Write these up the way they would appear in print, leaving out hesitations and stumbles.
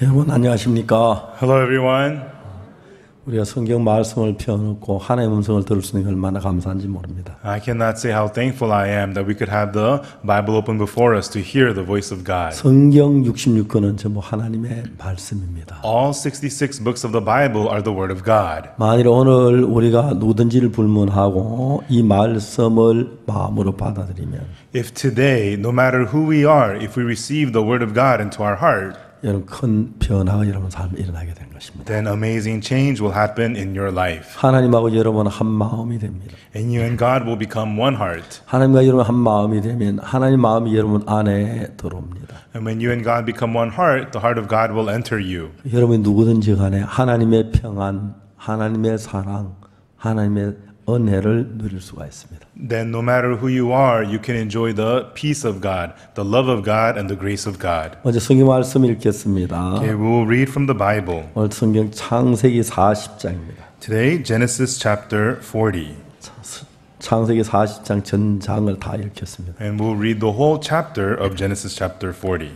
여러분 안녕하십니까? Hello, everyone. 우리가 성경 말씀을 펴놓고 하나님의 음성을 들을 수 있는 게 얼마나 감사한지 모릅니다. I cannot say how thankful I am that we could have the Bible open before us to hear the voice of God. 성경 66권은 전부 하나님의 말씀입니다. All 66 books of the Bible are the Word of God. 만일 오늘 우리가 누구든지를 불문하고 이 말씀을 마음으로 받아들이면 If today, no matter who we are, if we receive the Word of God into our heart, 여러분 큰 변화가 여러분 삶에 일어나게 된 것입니다. then amazing change will happen in your life. 하나님하고 여러분은 한 마음이 됩니다. And you and God will become one heart. 하나님과 여러분 한 마음이 되면 하나님 마음이 여러분 안에 들어옵니다. And when you and God become one heart, the heart of God will enter you. 여러분이 누구든지 간에 하나님의 평안, 하나님의 사랑, 하나님의 은혜를 누릴 수가 있습니다. Then no matter who you are, you can enjoy the peace of God, the love of God, and the grace of God. 먼저 성경 말씀 읽겠습니다. Okay, we will read from the Bible. 오늘 성경 창세기 40장입니다. Today, Genesis chapter 40. 창세기 40장 전장을 다 읽겠습니다. And we'll read the whole chapter of Genesis chapter 40.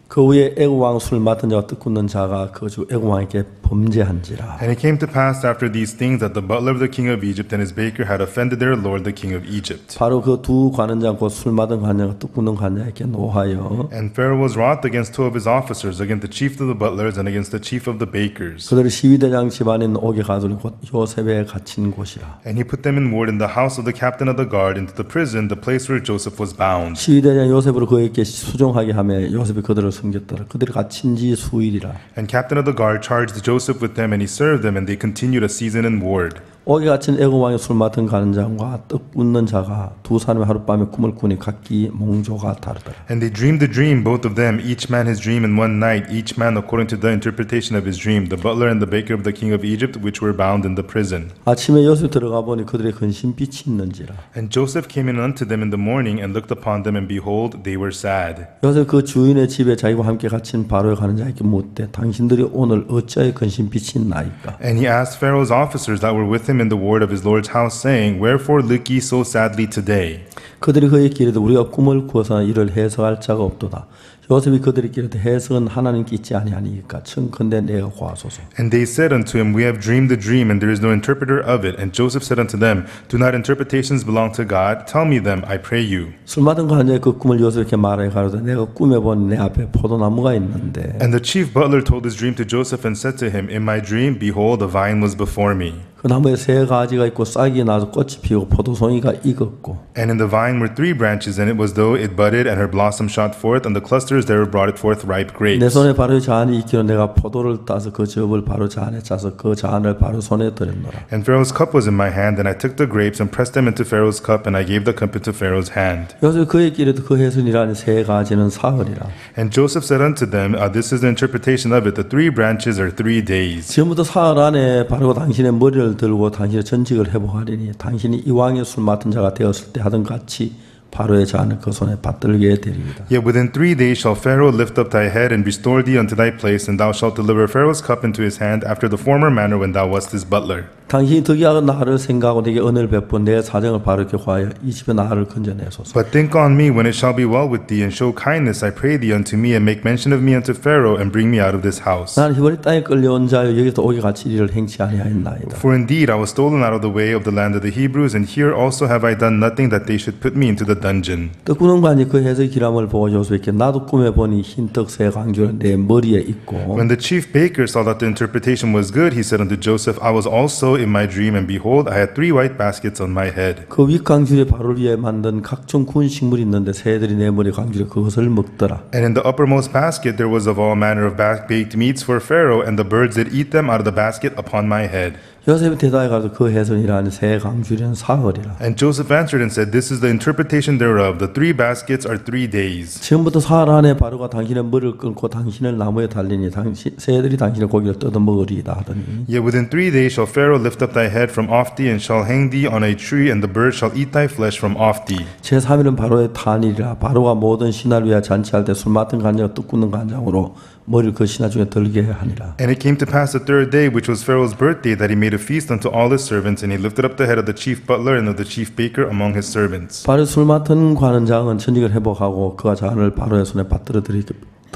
그 후에 애굽 왕 술 맡은 자와 뜻 굳는 자가 그 주 애굽 왕에게 범죄한지라. And it came to pass after these things that the butler of the king of Egypt and his baker had offended their lord the king of Egypt. 바로 그 두 관원장 곧 술 맡은 관원자가 뜻 굳는 관원자에게 노하여 And Pharaoh was wroth against two of his officers, against the chief of the butlers and against the chief of the bakers. 그들을 시위대장 집안에 있는 옥에 가두니 곧 요셉에 갇힌 곳이라. And he put them in ward in the house of the captain of the guard into the prison, the place where Joseph was bound. 시위대장 요셉으로 그에게 수종하게 하며 요셉이 그들을 섬겼더라. 그들이 갇힌 지 수일이라. And captain of the guard charged Joseph with them, and he served them, and they continued a season in ward. 옥에 갇힌 애굽 왕의 술 맡은 관원장과 뜻 굳는 자가 두 사람이 하룻밤에 꿈을 꾸니 각기 몽조가 다르더라. And they dreamed a dream, both of them, each man his dream in one night, each man according to the interpretation of his dream, the butler and the baker of the king of Egypt, which were bound in the prison. 아침에 요셉 들어가 보니 그들의 근심빛이 있는지라. And Joseph came in unto them in the morning, and looked upon them, and behold, they were sad. 요셉 그 주인의 집에 자기와 함께 갇힌 바로에 가는 자에게 묻되 당신들이 오늘 어찌하여 근심빛이 있나이까. And he asked Pharaoh's officers that were with him in the ward of his lord's house, saying, Wherefore look ye so sadly today? 그들이 그에게 이르되 우리가 꿈을 꾸어서 이를 해석할 자가 없도다. 요셉이 그들에게 이르되 해석은 하나님께 있지 아니하니까 청컨대 내가 구하소서. And they said unto him, We have dreamed a dream, and there is no interpreter of it. And Joseph said unto them, Do not interpretations belong to God? Tell me them, I pray you. 술 맡은 관원장이 그 꿈을 요셉에게 말하여 가로되 내가 꿈에 본 내 앞에 포도나무가 있는데. And the chief butler told his dream to Joseph, and said to him, In my dream, behold, a vine was before me. 그 나무에 세 가지가 있고 싹이 나서 꽃이 피우고 포도송이가 익었고. And in the vine were 3 branches, and it was though it budded, and her blossom shot forth, and the clusters there brought it forth ripe 내 grapes. 손에 바로 잔이 있기로 내가 포도를 따서 그 즙을 바로 잔에 짜서 그 잔을 바로 손에 들였노라. And Pharaoh's cup was in my hand, and I took the grapes, and pressed them into Pharaoh's cup, and I gave the cup into Pharaoh's hand. 요셉 그에게 이르되 그 해선이라니 세 가지는 사흘이라. And Joseph said unto them, This is the interpretation of it, the 3 branches are 3 days. 지금부터 사흘 안에 바로 당신의 머리를 들고 당신의 전직을 회복하리니 당신이 이왕의 술 맡은 자가 되었을 때 하던 같이 바로의 잔을 그 손에 받들게 되리이다. Yet within 3 days shall Pharaoh lift up thy head and restore thee unto thy place, and thou shalt deliver Pharaoh's cup into his hand after the former manner when thou wast his butler. 당신이 득이하고 나를 생각하고 내게 은혜를 베푼 내 사정을 바르게 구하여 이 집에 나를 건져내소서. But think on me when it shall be well with thee, and show kindness, I pray thee, unto me, and make mention of me unto Pharaoh, and bring me out of this house. 나는 히브리 땅에 끌려온 자여 여기서 오게 같이 일을 행치 아니하였나이다. For indeed I was stolen out of the way of the land of the Hebrews, and here also have I done nothing that they should put me into the dungeon. 뜻꾸는 관이 그 해석 기람을 보고 요셉에게 나도 꿈에 보니 흰떡 세 강주를 내 머리에 있고. When the chief baker saw that the interpretation was good, he said unto Joseph, I was also in my dream, and behold, I had 3 white baskets on my head. 그 윗강줄에 바로 위에 만든 각종 구운 식물이 있는데 새들이 내 머리 강줄에 그것을 먹더라. And in the uppermost basket there was of all manner of baked meats for Pharaoh, and the birds did eat them out of the basket upon my head. 요셉이 대답해 가지고 그 해선이라는 새 강줄은 사흘이라. And Joseph answered and said, This is the interpretation thereof. The 3 baskets are 3 days. 지금부터 사흘 안에 바로가 당신의 머리를 끊고 당신을 나무에 달리니 새들이 당신의 고기를 뜯어 먹으리이다 하더니. Yet within 3 days shall Pharaoh lift up thy head from off thee, and shall hang thee on a tree, and the birds shall eat thy flesh from off thee. 제3일은 바로의 탄일이라. 바로가 모든 신하를 위하여 잔치할 때 술 맡은 간장과 뜻 굳는 간장으로 머리를 그 신하 중에 들게 하니라. And it came to pass the 3rd day, which was Pharaoh's birthday, that he made a feast unto all his servants, and he lifted up the head of the chief butler and of the chief baker among his servants. 바로 술 맡은 관원장은 전직을 회복하고 그가 잔을 바로의 손에 받들어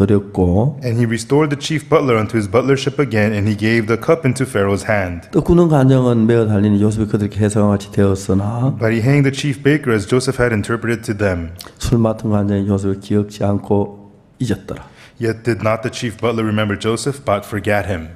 드렸고 And he restored the chief butler unto his butlership again, and he gave the cup into Pharaoh's hand. 떡 굽는 간정은 매어 달리니 요셉이 그들에게 해석한 같이 되었으나 But he hanged the chief baker as Joseph had interpreted to them. 술 맡은 간정이 요셉을 기억지 않고 잊었더라. Yet did not the chief butler remember Joseph, but forgat him.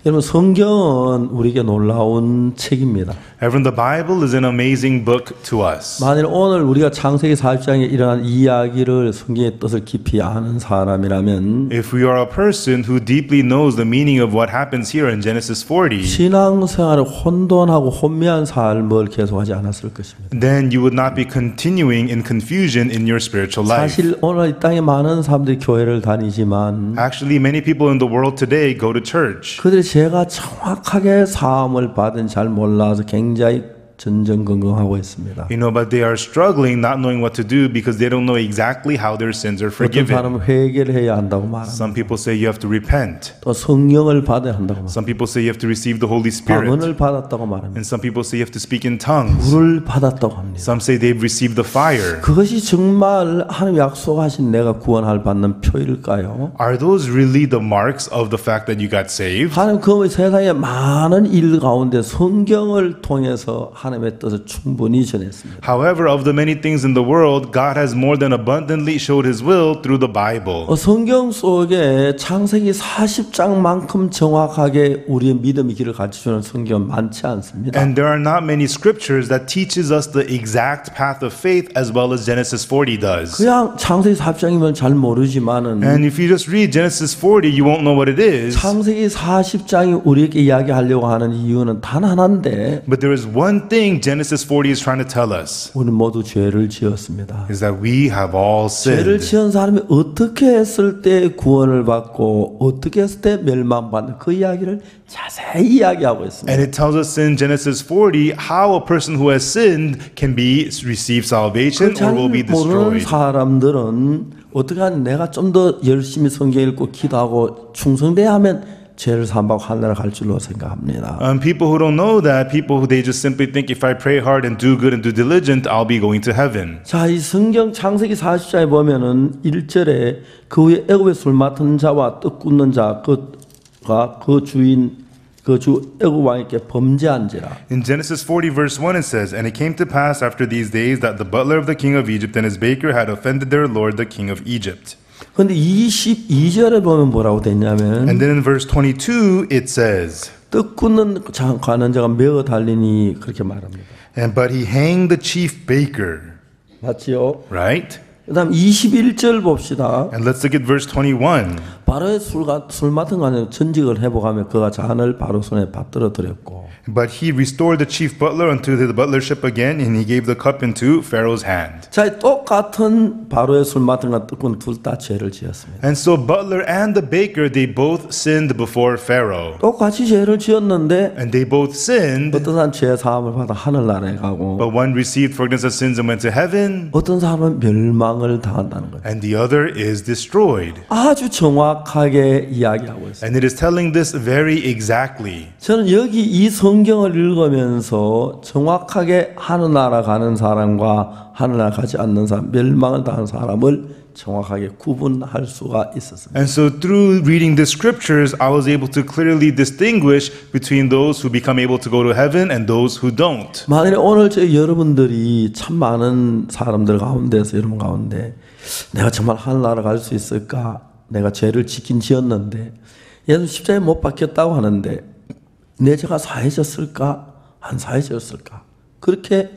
여러분 성경은 우리에게 놀라운 책입니다. Everyone, the Bible is an amazing book to us. 만일 오늘 우리가 창세기 40장에 일어난 이야기를 성경의 뜻을 깊이 아는 사람이라면 If we are a person who deeply knows the meaning of what happens here in Genesis 40, 신앙생활을 혼돈하고 혼미한 삶을 계속하지 않았을 것입니다. then you would not be continuing in confusion in your spiritual life. 사실 오늘 이 땅에 많은 사람들이 교회를 다니지만 Actually, many people in the world today go to church. 그들이 제가 정확하게 사함을 받은 잘 몰라서 굉장히 전전긍긍하고 있습니다. You know, but they are struggling, not knowing what to do because they don't know exactly how their sins are 어떤 forgiven. 사람은 회개를 해야 한다고 말합니다. Some people say you have to repent. 또 성령을 받아야 한다고 말합니다. Some people say you have to receive the Holy Spirit. 방언을 받았다고 말합니다. And some people say you have to speak in tongues. 불을 받았다고 합니다. Some say they've received the fire. 그것이 정말 하나님 약속하신 내가 구원할 받는 표일까요? Are those really the marks of the fact that you got saved? 하나님 그 세상의 많은 일 가운데 성경을 통해서 하나님의 뜻을 충분히 전했습니다. However, of the many things in the world, God has more than abundantly showed His will through the Bible. 성경 속에 창세기 40장만큼 정확하게 우리의 믿음의 길을 가르쳐주는 성경은 많지 않습니다. And there are not many scriptures that teaches us the exact path of faith as well as Genesis 40 does. 그냥 창세기 40장이면 잘 모르지만은 And if you just read Genesis 40, you won't know what it is. 창세기 40장이 우리에게 이야기하려고 하는 이유는 단 하나인데 But there is one thing Genesis 40 is trying to tell us, 우리는 모두 죄를 지었습니다. is that we have all 죄를 sinned. 지은 사람이 어떻게 했을 때 구원을 받고 어떻게 했을 때 멸망받는 그 이야기를 자세히 이야기하고 있습니다. And it tells us in Genesis 40 how a person who has sinned can be receive salvation 잘 or will be 모르는 destroyed. 사람들은 어떻게 하면 내가 좀 더 열심히 성경 읽고 기도하고 충성돼야 하면 죄를 사함받고 하늘나라 갈 줄로 생각합니다. People who don't know that, people who they just simply think if I pray hard and do good and do diligent, I'll be going to heaven. 자, 이 성경 창세기 40장에 보면은 1절에 그 후에 애굽의 술 맡은 자와 떡 굽는 자 그가 그 주인 그 주 애굽 왕에게 범죄한지라. In Genesis 40 verse 1 it says, And it came to pass after these days that the butler of the king of Egypt and his baker had offended their lord the king of Egypt. 근데 22절에 보면 뭐라고 됐냐면 And then in verse 22 it says, 떡 굽는 자 가는 자가 매어 달리니 그렇게 말합니다. And but he hanged the chief baker. 맞지요? Right? 그다음 21절 봅시다. And let's look at verse 21. 바로의 술 맡은 간에 전직을 회복하며 그가 잔을 바로 손에 받들어 드렸고 But he restored the chief butler unto the butlership again, and he gave the cup into Pharaoh's hand. 자, 똑같은 바로의 술 맡은 간 떡은 둘 다 죄를 지었습니다. And so butler and the baker, they both sinned before Pharaoh. 똑같이 죄를 지었는데 And they both sinned, 어떤 사람은 죄 사함을 받아 하늘나라에 가고 but one received forgiveness of sins and went to heaven, 어떤 사람은 멸망을 당한다는 거예요. and the other is destroyed. 아주 정확하게 이야기하고 있어요. And it is telling this very exactly. 저는 여기 이 성경을 읽으면서 정확하게 하늘나라 가는 사람과 하늘나라 가지 않는 사람, 멸망을 당한 사람을 정확하게 구분할 수가 있었습니다. And so through reading the scriptures, I was able to clearly distinguish between those who become able to go to heaven and those who don't. 만약에 오늘 여러분들이 참 많은 사람들 가운데서 여러분 가운데 내가 정말 하늘나라 갈 수 있을까? 내가 죄를 지었는데 예수 십자가에 못 박혔다고 하는데 내 죄가 사해졌을까? 안 사해졌을까? 그렇게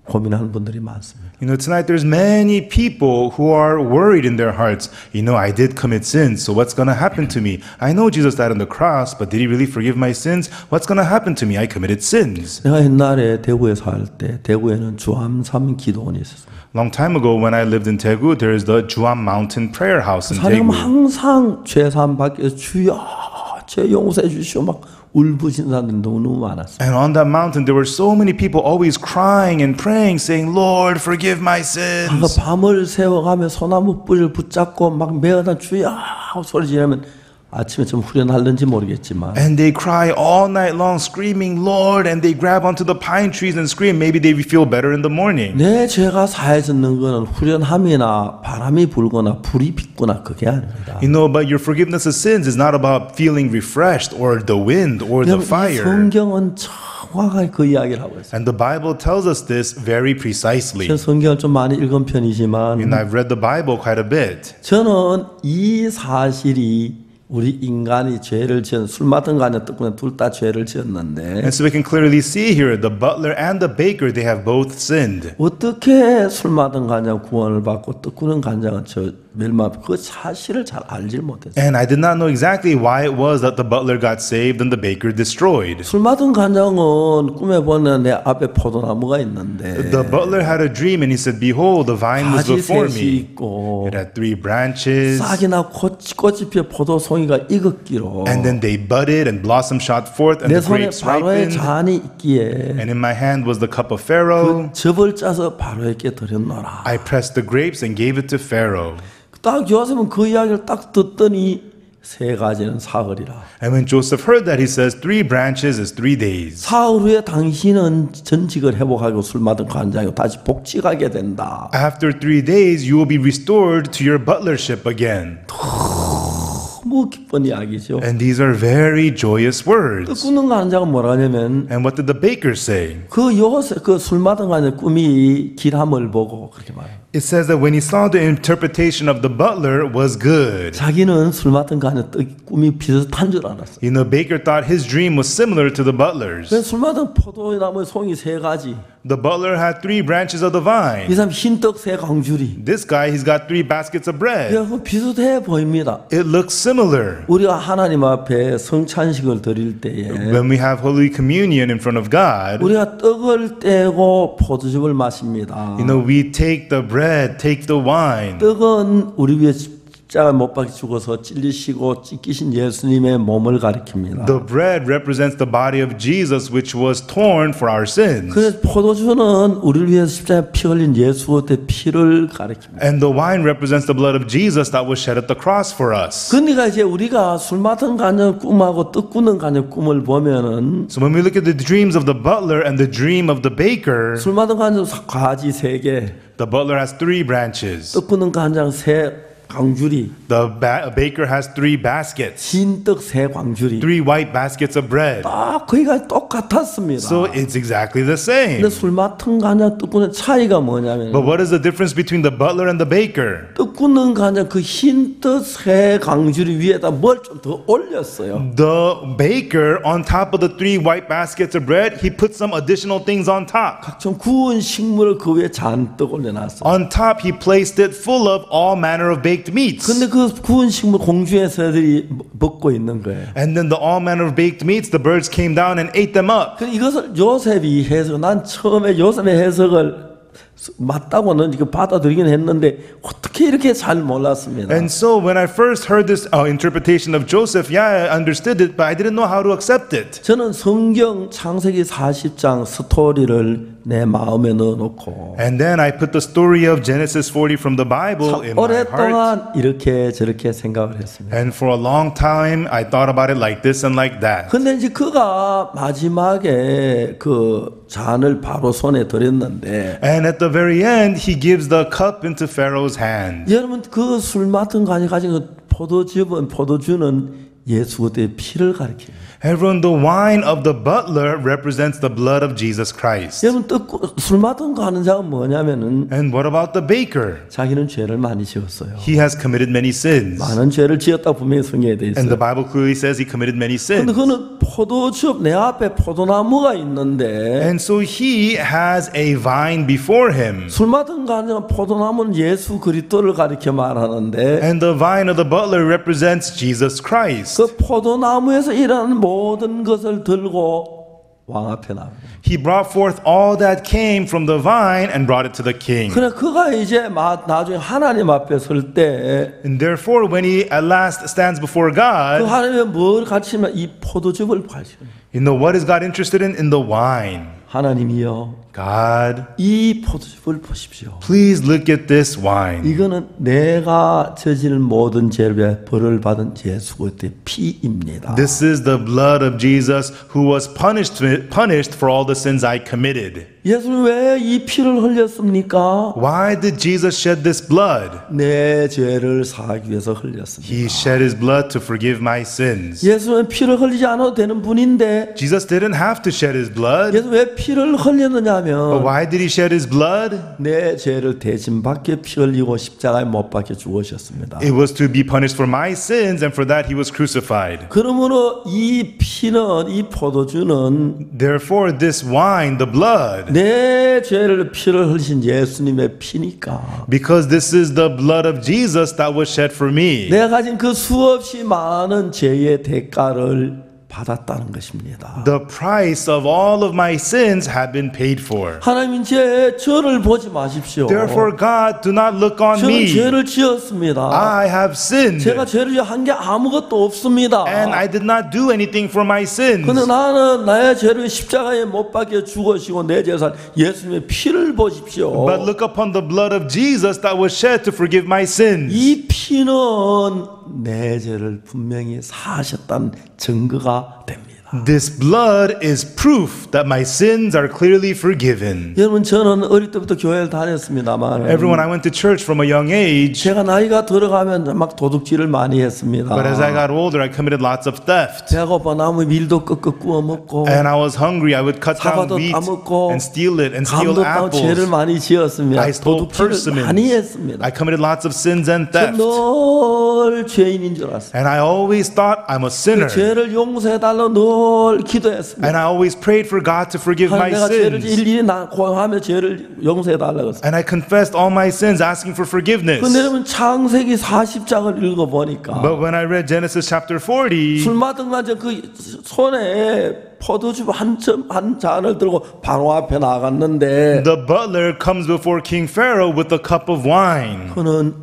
고민하는 분들이 많습니다. You know, tonight there's many people who are worried in their hearts. You know, I did commit sins, so what's going to happen to me? I know Jesus died on the cross, but did he really forgive my sins? What's going to happen to me? I committed sins. 내가 옛날에 대구에 살 때 대구에는 주암삼 기도원이 있었어요. Long time ago when I lived in Daegu, there is the Juam Mountain Prayer House in 사람 Daegu. 항상 죄사함 받기 위해서 주여 죄 용서해 주시오 막 울부짖는 사람들이 너무 많았어요. And on that mountain there were so many people always crying and praying, saying, Lord, forgive my 그러니까 sins. 밤을 새워가며 소나무 뿔을 붙잡고 막 매어다 주여 하고 소리 지르면 아침에 좀 후련할는지 모르겠지만 And they cry all night long, screaming, Lord, and they grab onto the pine trees and scream. Maybe they feel better in the morning. 내 죄가 사해졌는 것은 후련함이나 바람이 불거나 불이 빛거나 그게 아닙니다. You know, but your forgiveness of sins is not about feeling refreshed or the wind or the 여러분, 이 fire. 성경은 정확하게 그 이야기를 하고 있어요. And the Bible tells us this very precisely. 저는 성경을 좀 많이 읽은 편이지만 And I've read the Bible quite a bit. 저는 이 사실이 우리 인간이 죄를 지은 술 맡은 간에 뜨거나 둘 다 죄를 지었는데 And so we can clearly see here the butler and the baker, they have both sinned. 어떻게 술 맡은 간장 구원을 받고 뜨꾸는 간장은 저 멸망 그 사실을 잘 알지 못했어요. And I did not know exactly why it was that the butler got saved and the baker destroyed. 술 맡은 간장은 꿈에 보면 내 앞에 포도나무가 있는데 The butler had a dream and he said, Behold, the vine was 가지 before 셋이 me. 있고 It had 3 branches. 싹이 나 꽃이 피어 포도송이가 익었기로 And then they budded and blossom shot forth and 내 the 손에 grapes 바로의 ripened. 잔이 있기에 And in my hand was the cup of Pharaoh. 그 즙을 짜서 바로에게 드렸노라. I pressed the grapes and gave it to Pharaoh. 딱 요셉은 그 이야기를 딱 듣더니 세 가지는 사흘이라. And when Joseph heard that, he says, 3 branches is 3 days. 사흘 후에 당신은 전직을 회복하고 술 맡은 관장이고 다시 복직하게 된다. After 3 days, you will be restored to your butlership again. 너무 기쁜 이야기죠. And these are very joyous words. 뜨꾸는 관장은 뭐라 하냐면 And what did the baker say? 그 요셉 그 술 맡은 관장 꿈이 길함을 보고 그렇게 말해요. It says that when he saw the interpretation of the butler was good. 자기는 술 맡은 관장 꿈이 비슷한 줄 알았어. You know, baker thought his dream was similar to the butler's. 그래서 술 맡은 포도나무의 송이 세 가지. The butler had 3 branches of the 이 vine. 사람 흰떡 세 광주리. This guy, he's got 3 baskets of bread. 그 비슷해 보입니다. It looks similar. 우리가 하나님 앞에 성찬식을 드릴 때에 When we have Holy Communion in front of God, 우리가 떡을 떼고 포도즙을 마십니다. you know, we take the bread, take the wine. 떡은 우리 위해 십자가 못 박혀 죽어서 찔리시고 찢기신 예수님의 몸을 가리킵니다. The bread represents the body of Jesus, which was torn for our sins. 그래서 포도주는 우리를 위해서 십자가에 피 흘린 예수의 피를 가리킵니다. And the wine represents the blood of Jesus that was shed at the cross for us. 그러니까 이제 우리가 술 맡은 간의 꿈하고 떡 꾸는 간의 꿈을 보면은 So when we look at the dreams of the butler and the dream of the baker, 술 맡은 간의 가지 세 개, the butler has 3 branches. 떡 꾸는 간장 세 광주리, The baker has 3 baskets, 흰떡 세 광주리. 3 white baskets of bread. 딱 거기가 똑같았습니다. So it's exactly the same. 근데 술 맡은 간장 떡 꾸는 차이가 뭐냐면 But what is the difference between the butler and the baker? 떡 꾸는 간장 그 흰떡 세 광주리 위에다 뭘 좀 더 올렸어요. The baker, on top of the 3 white baskets of bread, he put some additional things on top. 좀 구운 식물을 그 위에 잔뜩 올려놨어요. On top, he placed it full of all manner of baked meats. 근데 그 구운 식물 공중의 새들이 먹고 있는 거예요. And then the all manner of baked meats, the birds came down and ate them up. 그래서 이것을 요셉이 해석, 난 처음에 요셉의 해석을 맞다고는 이거 받아들이긴 했는데 어떻게 이렇게 잘 몰랐습니다. And so when I first heard this interpretation of Joseph, yeah, I understood it, but I didn't know how to accept it. 저는 성경 창세기 40장 스토리를 내 마음에 넣어놓고 And then I put the story of Genesis 40 from the Bible in my heart. 오랫동안 이렇게 저렇게 생각을 했습니다. And for a long time, I thought about it like this and like that. 근데 이제 그가 마지막에 그 잔을 바로 손에 들였는데 And at the very end, he gives the cup into Pharaoh's hand. 여러분 그 술 맡은 간이 가진 그 포도주는 예수 그리스도의 피를 가리킵니다. Everyone, the wine of the butler represents the blood of Jesus Christ. 여러분 술 맡은 거 하는 자는 뭐냐면은 And what about the baker? 자기는 죄를 많이 지었어요. He has committed many sins. 많은 죄를 지었다 분명히 성경에 돼 And the 있어요. Bible clearly says he committed many 근데 sins. 그는 포도즙 내 앞에 포도나무가 있는데 And so he has a vine before him. 술 맡은 거 아니라 포도나무는 예수 그리스도를 가리켜 말하는데 And the vine of the butler represents Jesus Christ. 그 포도나무에서 일어나는 모든 것을 들고 왕 앞에 나옵니다. He brought forth all that came from the vine and brought it to the king. 그래 그가 이제 나중에 하나님 앞에 설 때 그 And therefore, when he at last stands before God, 하나님이 뭘 가르치면 이 포도즙을 가르쳐요. you know, what is God interested in? In the wine. 하나님이여 God, 이 포도즙을 보십시오. please look at this wine. 이거는 내가 저지른 모든 죄를 위해 벌을 받은 예수 그리스도의 피입니다. This is the blood of Jesus who was punished for all the sins I committed. 예수는 왜 이 피를 흘렸습니까? Why did Jesus shed this blood? 내 죄를 사하기 위해서 흘렸습니다. He shed his blood to forgive my sins. 예수는 피를 흘리지 않아도 되는 분인데 Jesus didn't have to shed his blood. 예수 왜 피를 흘렸느냐면 But why did he shed his blood? 내 죄를 대신 받게 피 흘리고 십자가에 못 박혀 죽으셨습니다. It was to be punished for my sins, and for that he was crucified. 그러므로 이 피는 이 포도주는 Therefore, this wine, the blood, 내 죄를 피를 흘리신 예수님의 피니까 because this is the blood of Jesus that was shed for me. 내가 가진 그 수없이 많은 죄의 대가를 받았다는 것입니다. The price of all of my sins have been paid for. 하나님 이제 저를 보지 마십시오. Therefore, God, do not look on 저는 me. 죄를 지었습니다. I have sinned, 제가 죄를 한 게 아무것도 없습니다. and I did not do anything for my sins. 근데 나는 나의 죄를 십자가에 못 박혀 죽으시고 내 재산 예수님의 피를 보십시오. But look upon the blood of Jesus that was shed to forgive my sins. 이 피는 내 죄를 분명히 사하셨다는 증거가 됩니다. This blood is proof that my sins are clearly forgiven. 여러분 저는 어릴 때부터 교회를 다녔습니다만 Everyone, I went to church from a young age, 제가 나이가 들어가면 막 도둑질을 많이 했습니다. but as I got older, I committed lots of theft. 배고파 나무 밀도 끄끄 구워 먹고 And I was hungry. I would cut down 사과도 wheat 따먹고 and steal it and steal 감도 따고 죄를 apples. 많이 지었습니다. I stole 도둑질을 persimmons. 많이 했습니다. I committed lots of sins and theft. 늘 죄인인 줄 알았어요. And I always thought I'm a sinner. 죄를 용서해달라 늘 기도했습니다. And I always prayed for God to forgive my 내가 죄를 sins. 일일이 고하며 죄를 용서해달라고 했어요. And I confessed all my sins, asking for forgiveness. 근데 여러분 창세기 40장을 읽어보니까 But when I read Genesis chapter 40, 술 마던 간저 그 손에 포도주 한 잔을 들고 바로 앞에 나갔는데 the butler comes before King Pharaoh with a cup of wine. 그는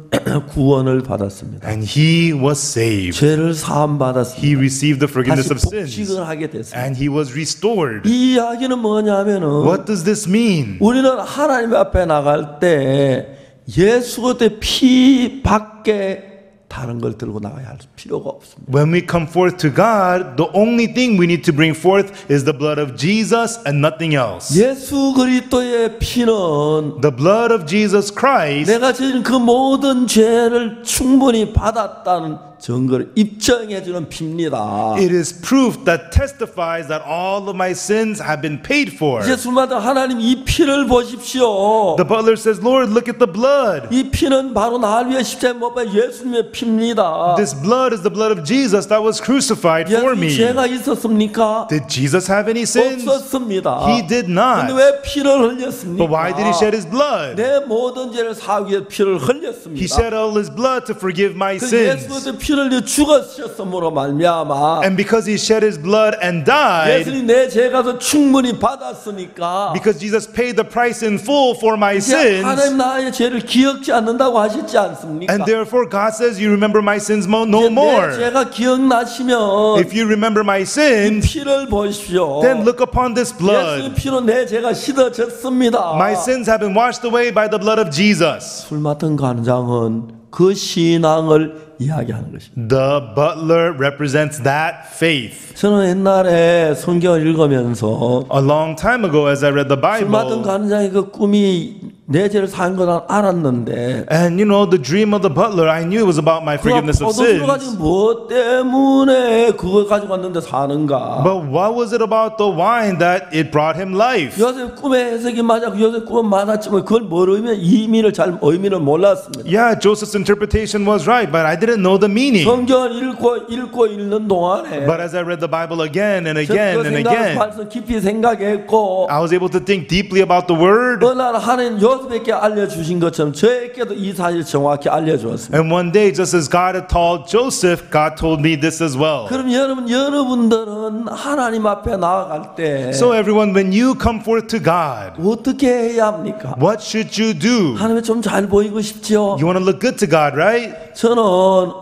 구원을 받았습니다. And he was saved. 죄를 사함 받았습니다. He received the forgiveness 다시 of sins. 복직을 하게 됐습니다. And he was restored. 이 이야기는 뭐냐면은 What does this mean? 우리는 하나님 앞에 나갈 때 예수 그리스도의 피 밖에 다른 걸 들고 나가야 할 필요가 없습니다. When we come forth to God, the only thing we need to bring forth is the blood of Jesus and nothing else. 예수 그리스도의 피는 The blood of Jesus Christ 내가 지은 그 모든 죄를 충분히 받았다는 증거를 입증해 주는 피입니다. it is proof that testifies that all of my sins have been paid for. 이제 술마다 하나님 이 피를 보십시오. The butler says, Lord, look at the blood. 이 피는 바로 나를 위해 십자가에 못 박힌 예수님의 피입니다. This blood is the blood of Jesus that was crucified for 예수님 me. 죄가 있었습니까? Did Jesus have any sins? 없었습니다. He did 근데 not. 왜 피를 흘렸습니까? But why did he shed his blood? 내 모든 죄를 사하기 위해 피를 흘렸습니다. He shed all his blood to forgive my 그 sins. 예수의 피를 흘려 죽으셨으므로 말미암아 And because he shed his blood and died, 예수님 내 죄가서 충분히 받았으니까 because Jesus paid the price in full for my 이제 하나님 sins, 나의 죄를 기억지 않는다고 하시지 않습니까? and therefore God says, you remember my sins no 이제 내 more. 죄가 기억나시면 If you remember my 이 sins, 피를 보십시오. then look upon this 예수의 blood. 피로 내 죄가 씻어졌습니다. My sins have been washed away by the blood of Jesus. 술 맡은 관장은 그 신앙을 이야기하는 것입니다. The butler represents that faith. 저는 옛날에 성경을 읽으면서 A long time ago, as I read the 술 맡은 Bible, 관장의 그 꿈이 내 죄를 사는 건 알았는데 and you know, the dream of the butler, I knew it was about my forgiveness of 포도주를 가지고 sins. 뭐 때문에 그걸 가지고 왔는데 사는가? But what was it about the wine that it brought him life? 요셉 꿈의 해석이 맞아. 요셉 꿈은 맞았지만 그걸 모르면 의미를 몰랐습니다. Yeah, Joseph's interpretation was right, but I didn't know the meaning. 성경을 읽고 읽는 동안에 But as I read the Bible again and again 그 and 생각을 again, 발서 깊이 생각했고 I was able to think deeply about the word. 어느 날 하나님 요셉에게 알려주신 것처럼 저에게도 이 사실 정확히 알려주었습니다. And one day, just as God had told Joseph, God told me this as well. 그럼 여러분들은 하나님 앞에 나아갈 때 So everyone, when you come forth to God, 어떻게 해야 합니까? what should you do? 하나님이 좀 잘 보이고 싶지요? You want to look good to God, right? 저는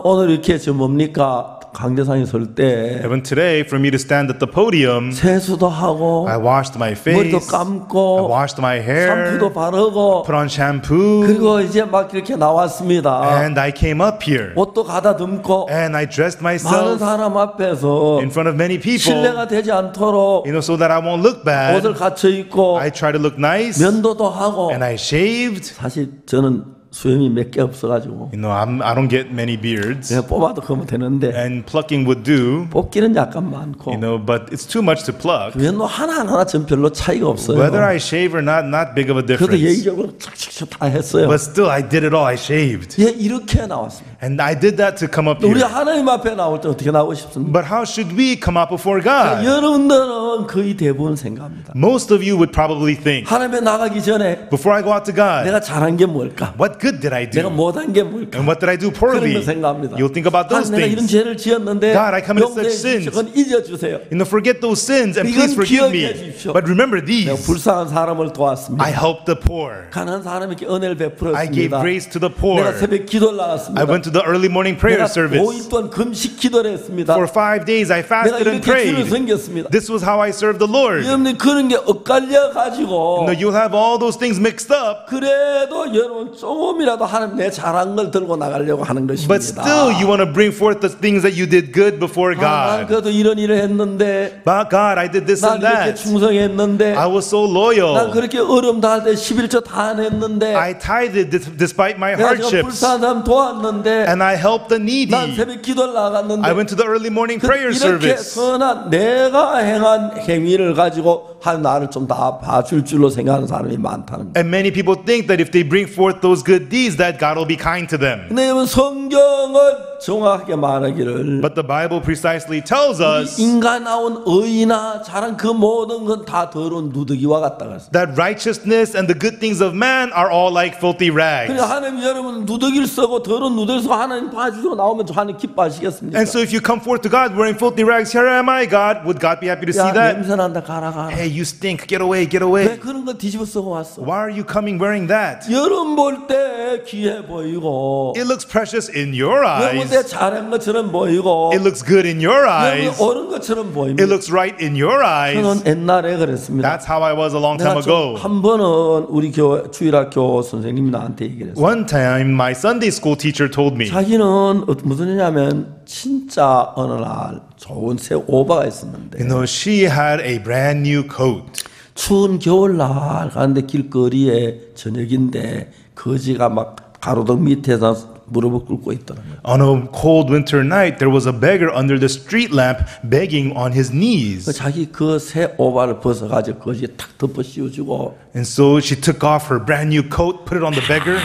오늘 이렇게 뭡니까? 강대상에 설 때 Even today, for me to stand at the podium, 세수도 하고 I washed my 머리도 face, I 감고 washed my hair, 샴푸도 바르고 put on shampoo, 그리고 이제 막 이렇게 나왔습니다. and I came up here, 옷도 가다듬고 and I dressed 많은 myself 사람 앞에서 in front of many people, 실례가 되지 않도록 so that I won't look 옷을 bad. 갖춰 입고 I try to look nice, 면도도 하고 and I shaved. 사실 저는 수염이 몇 개 없어가지고 I don't get many beards, 그냥 뽑아도 그러면 되는데 and plucking would do, 뽑기는 약간 많고 but it's too much to pluck. 면도 하나하나 전 별로 차이가 없어요. Whether I shave or not big of a 그래도 difference. 예의적으로 착착착 다 했어요. But still, I did it all. I shaved. 예, 이렇게 나왔습니다. And I did that to come up 우리 here. 하나님 앞에 나올 때 어떻게 나오고 싶습니까? But how should we come up before God? 여러분들은 거의 대부분 생각합니다. Most of you would probably think, 하나님에 나가기 전에 before I go out to God, 내가 잘한 게 뭘까? what good did I 내가 do? 못한 게 뭘까? And what did I do 그런 poorly? 거 생각합니다. You'll think about those 내가 이런 things. 죄를 지었는데 God, I committed 용서해 such sins. 주십시오. 그건 잊어주세요. Forget those sins and 이건 please forgive 기억해 me. 주십시오. But remember 내가 these. 불쌍한 사람을 도왔습니다. I helped the poor. 가난한 사람에게 은혜를 I gave 베풀었습니다. grace to the 내가 poor. 새벽 기도를 나갔습니다. I went to the early morning prayer 내가 service. 5일 동안 금식 기도를 했습니다. For 5 days I 내가 fasted and 이렇게 주를 prayed. 섬겼습니다. This was how I served the Lord. 여러분들 그런 게 엇갈려 가지고 You'll have all those things mixed up. 그래도 여러분 조금이라도 하나님 내 잘한 걸 들고 나가려고 하는 것입니다. But still, you want to bring forth the things that you did good before 난 God. 그래도 이런 일을 했는데 But God, I did this 난 and 이렇게 that. 충성했는데 I was so 난 loyal. 그렇게 어려움 당할 때 11조 다 냈는데 I tithed despite my 내가 지금 hardships. 불쌍한 사람 도왔는데 And I helped the 난 needy. 새벽 기도를 나갔는데 I went to the early morning prayer 이렇게 service. 선한 내가 행한 행위를 가지고 한 나를 좀 다 봐줄 줄로 생각하는 사람이 많다는 거예요. And many people think that if they bring forth those good deeds, that God will be kind to them. 근데 여러분 성경은 정확하게 말하기를 But the Bible precisely tells us 인간 나온 의나 잘한 그 모든 건 다 더러운 누더기와 같다 그랬어요. that righteousness and the good things of man are all like filthy rags. 그러니까 하나님 여러분 누더기를 쓰고 더러운 누더기를 쓰고 하나님 봐주시고 나오면 하나님 기뻐하시겠습니까? And so if you come forth to God wearing filthy rags, here am I, God, would God be happy to see 야 that? 냄새난다 가라 가라. Hey, you stink, get away, get 왜 away. 그런 거 뒤집어 쓰고 왔어? Why are you coming wearing that? 여러분 볼 때 귀해 보이고 It looks precious in your 여러분 때 eyes. 잘한 것처럼 보이고 It looks good in your 여러분 eyes. 옳은 것처럼 보입니다. It looks right in your eyes. 저는 옛날에 그랬습니다. That's how I was a long time 내가 ago. 한 번은 우리 주일학교 선생님이 나한테 얘기를 했어요. One time, my Sunday school teacher told me 자기는 무슨 일이냐면 진짜 어느 날 좋은 새 오바가 있었는데 she had a brand new coat. 추운 겨울날 가는데 길거리에 저녁인데 거지가 막 가로등 밑에서 무릎을 꿇고 있더라고요. On a cold winter night, there was a beggar under the street lamp begging on his knees. 자기 그 새 오바를 벗어가지고 거지에 탁 덮어 씌워주고 And so she took off her brand new coat, put it on the beggar,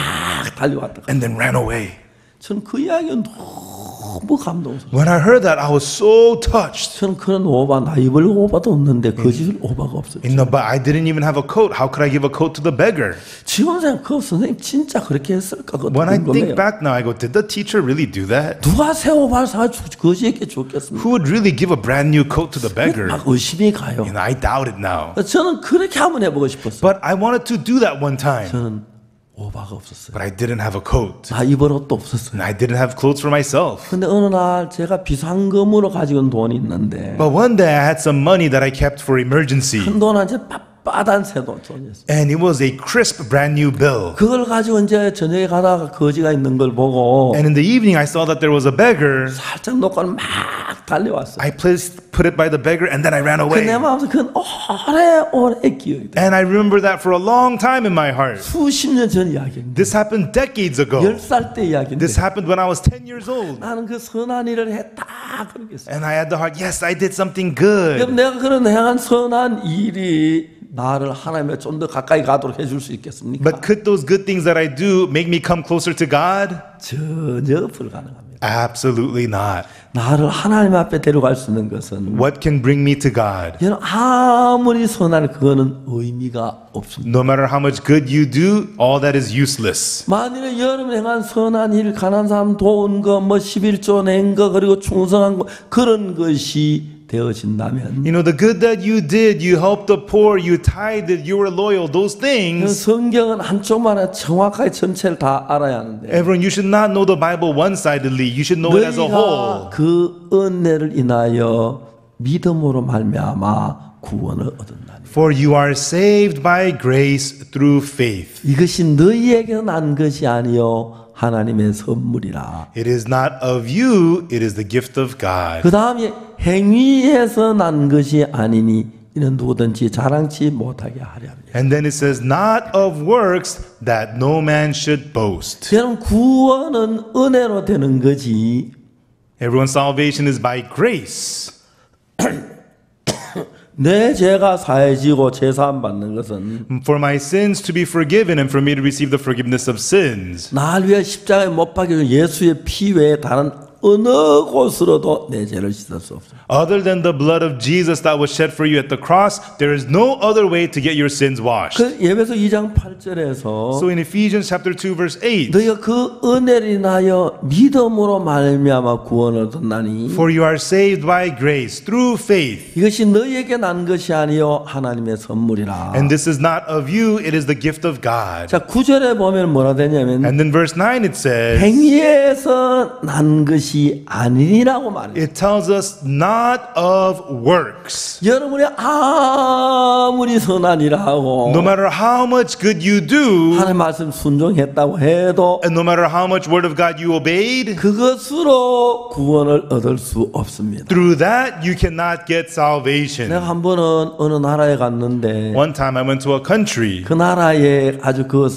탁 달려왔다. and then ran away. 저는 그 이야기가 너무 감동스러워요. When I heard that, I was so touched. 저는 그런 오바, 나 입을 오바도 없는데 거짓 오바가 없어요. But I didn't even have a coat. How could I give a coat to the beggar? 지금 생각 그 선생님 진짜 그렇게 했을까? 그것도 When I 궁금해요. think back now, I go, did the teacher really do that? 누가 새 오바를 사가지고 거지에게 줬겠습니까? Who would really give a brand new coat to the beggar? 막 의심이 가요. I doubt it now. 저는 그렇게 한번 해보고 싶었어요. But I wanted to do that one time. 저는 오바가 없었어요. But I didn't have a coat. 나 입을 옷도 없었어요. And I didn't have clothes for myself. 근데 어느 날 제가 비상금으로 가지고 온 돈이 있는데 But one day I had some money that I kept for emergency. 큰 돈 한 채 빳빳한 새 돈이었어요. And it was a crisp brand new bill. 그걸 가지고 이제 저녁에 가다가 거지가 있는 걸 보고 And in the evening I saw that there was a beggar. 살짝 놓고는 막 달려왔어요. I put it by the beggar and then I ran 그 내 away. 마음에서 그건 오래 기억이 돼. And I remember that for a long time in my heart. 수십 년 전 이야기인데 This happened decades ago. 10살 때 이야기인데 This happened when I was 10 years old. 나는 그 선한 일을 했다 그러겠어요. And I had the heart, yes, I did something good. 그럼 내가 그런 행한 선한 일이 나를 하나님에 좀 더 가까이 가도록 해줄 수 있겠습니까? But could those good things that I do make me come closer to God? 전혀 불가능합니다. Absolutely not. 나를 하나님 앞에 데려갈 수 있는 것은 What can bring me to God? 여러분 아무리 선한 그거는 의미가 없습니다. No matter how much good you do, all that is useless. 만일에 여러분 행한 선한 일, 가난한 사람 도운 거, 뭐 11조 낸 거, 그리고 충성한 거 그런 것이 되어진다면 You know, the good that you did, you helped the poor, you tithed, you were loyal, those things. 성경은 한쪽만 정확하게 전체를 다 알아야 하는데 Everyone, you should not know the Bible one-sidedly. You should know it as a 너희가 whole. 그 은혜를 인하여 믿음으로 말미암아 구원을 얻었나니 For you are saved by grace through faith. 이것이 너희에게 난 것이 아니요 하나님의 선물이라. It is not of you, it is the gift of God. 그 다음에 행위에서 난 것이 아니니 이는 누구든지 자랑치 못하게 하려 합니다. And then it says, not of works that no man should boast. 여러분 구원은 은혜로 되는 거지. Everyone's salvation is by grace. 내 죄가 사해지고 제사함 받는 것은 For my sins to be forgiven and for me to receive the forgiveness of sins. 날 위해 십자가에 못 박혀 예수의 피 외에 다른 어느 곳으로도 내 죄를 씻을 수 없습니다. Other than the blood of Jesus that was shed for you at the cross, there is no other way to get your sins washed. 그 예배서 2장 8절에서 So in Ephesians chapter 2 verse 8, 너희가 그 은혜를 인하여 믿음으로 말미암아 구원을 얻었나니 for you are saved by grace through faith. 이것이 너희에게 난 것이 아니요 하나님의 선물이라. And this is not of you, it is the gift of God. 자 9절에 보면 뭐라 되냐면 And then verse 9 it says, 행위에서 난 것이 아니라고 말해요. it tells us not of works. 여러분이 아무리 선한이라 하고 No matter how much good you do, 하나님 말씀 순종했다고 해도 and no matter how much word of God you obeyed, 그것으로 구원을 얻을 수 없습니다. through that you cannot get salvation. 내가 한 번은 어느 나라에 갔는데 One time I went to a country, 그 나라에 아주 그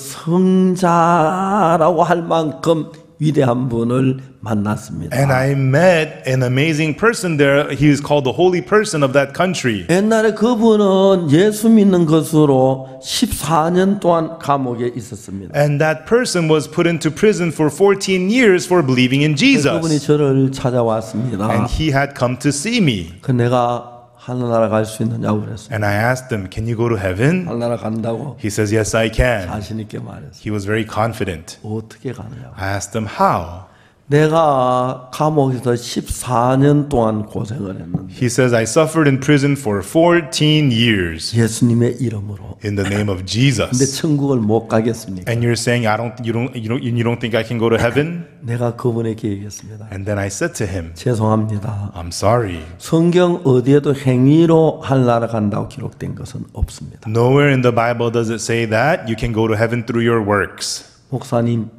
성자라고 할 만큼 위대한 분을 만났습니다. and I met an amazing person there. He is called the holy person of that country. 옛날에 그분은 예수 믿는 것으로 14년 동안 감옥에 있었습니다. And that person was put into prison for 14 years for believing in 그분이 Jesus. 저를 찾아왔습니다. And he had come to see me. 그 내가 하늘나라 갈 수 있느냐고 그랬어요. And I asked him, can you go to heaven? 하늘나라 간다고 He says, yes, I can. 자신 있게 말했어요. He was very confident. 어떻게 가느냐고. I asked him, how? 내가 감옥에서 14년 동안 고생을 했는데 He says, I suffered in prison for 14 years 예수님의 이름으로. in the name of 근데 Jesus. 천국을 못 가겠습니까? And you're saying, you don't think I can go to heaven? 내가 그분에게 얘기했습니다. And then I said to him, 죄송합니다. I'm sorry. 성경 어디에도 행위로 하늘나라 간다고 기록된 것은 없습니다. Nowhere in the Bible does it say that you can go to heaven through your works. 목사님,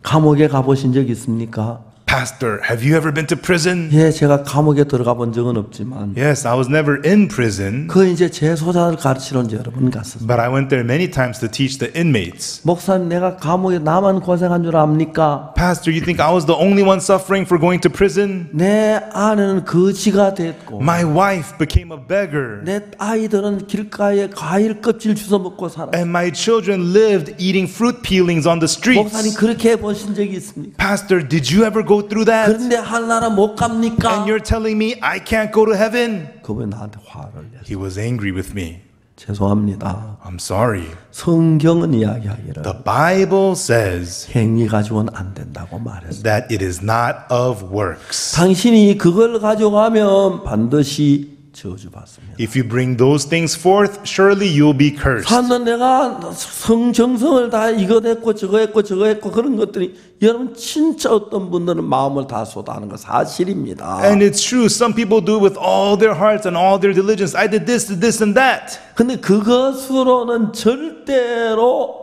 감옥에 가보신 적 있습니까? Pastor, have you ever been to prison? 예, 제가 감옥에 들어가 본 적은 없지만 Yes, I was never in prison, 그 이제 재소자를 가르치러 이제 여러 번 갔었어요. but I went there many times to teach the inmates. 목사님, 내가 감옥에 나만 고생한 줄 압니까? Pastor, you think I was the only one suffering for going to prison? 내 아내는 거지가 됐고 My wife became a beggar, 내 아이들은 길가에 과일 껍질 주워 먹고 살아. and my children lived eating fruit peelings on the 목사님 streets. 그렇게 보신 적이 있습니까? Pastor, did you ever go through that? 그런데 하늘나라 못 갑니까? And you're telling me I can't go to heaven? 그분이 나한테 화를 냈어요. He was angry with me. 죄송합니다. I'm sorry. 성경은 이야기하기를 The Bible says 행위 가지고는 안 된다고 말했어요. that it is not of works. 당신이 그걸 가져가면 반드시 저주받습니다. If you bring those things forth, surely you'll be cursed. 사는 내가 정성을 다 이거 했고 저거 했고 저거 했고 그런 것들이 여러분 진짜 어떤 분들은 마음을 다 쏟아하는 거 사실입니다. And it's true, some people do it with all their hearts and all their diligence. I did this and that. 근데 그것으로는 절대로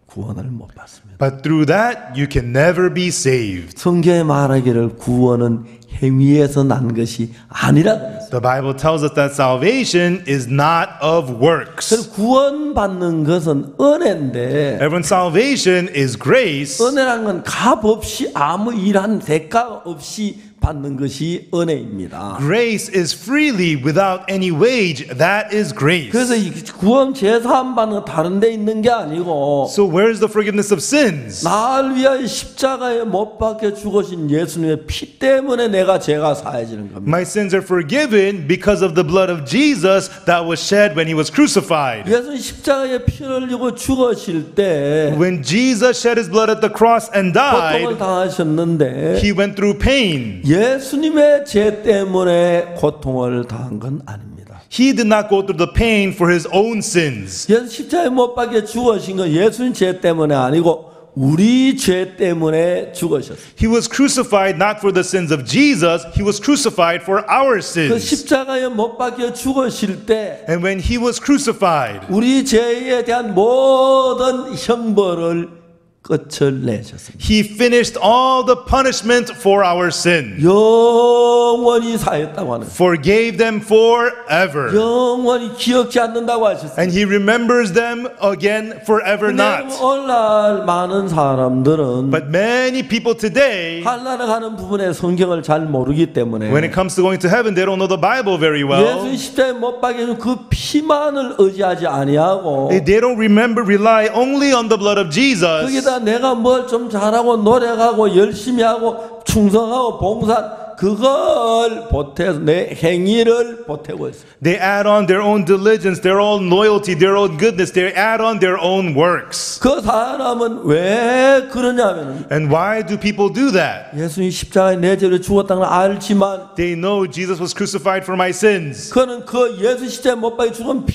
구원을 못 받습니다. But through that, you can never be saved. 성경에 말하기를 구원은 행위에서 난 것이 아니라 그랬어요. The Bible tells us that salvation is not of works. 그래서 구원받는 것은 은혜인데 Everyone, salvation is grace. 은혜란 건 값 없이 아무 일한 대가 없이 받는 것이 은혜입니다. Grace is freely without any wage. That is grace. 그래서 이 구원 제사함 받는 건 다른 데 있는 게 아니고 So where's the forgiveness of sins? 나를 위하여 십자가에 못 박혀 죽으신 예수님의 피 때문에 내가 죄가 사해지는 겁니다. My sins are forgiven because of the blood of Jesus that was shed when he was crucified. 예수님 십자가에 피를 흘리고 죽으실 때 When Jesus shed his blood at the cross and 고통을 died, 당하셨는데 he went through pain. 예수님의 죄 때문에 고통을 당한 건 아닙니다. He did not go through the pain for his own sins. 예수 십자가에 못 박혀 죽으신 건 예수님 죄 때문에 아니고 우리 죄 때문에 죽으셨어요. He was crucified not for the sins of Jesus, he was crucified for our 그 sins. 십자가에 못 박혀 죽으실 때 And when he was crucified, 우리 죄에 대한 모든 형벌을 끝을 내셨습니다. he finished all the punishment for our sin, 영원히 사했다고 하는, forgave them forever, 영원히 기억지 않는다고 하셨습니다. and he remembers them again forever 근데 not. 오늘날 많은 사람들은 But many people today, 하늘나라 가는 부분에 성경을 잘 모르기 때문에 when it comes to going to heaven, they don't know the Bible very well. 예수 십자가에 못 박혀 그 피만을 의지하지 아니하고 They don't rely only on the blood of Jesus. 거기다 내가 뭘 좀 잘하고 노력하고 열심히 하고 충성하고 봉사 그걸 보태서 내 행위를 보태고 있어요. They add on their own diligence, their own loyalty, their own goodness. They add on their own works. 그 사람은 왜 그러냐면 And why do people do that? 예수님 십자가에 내 죄를 죽었다는 걸 알지만 They know Jesus was crucified for my sins. 그는 그 예수 십자가에 못 박혀 죽은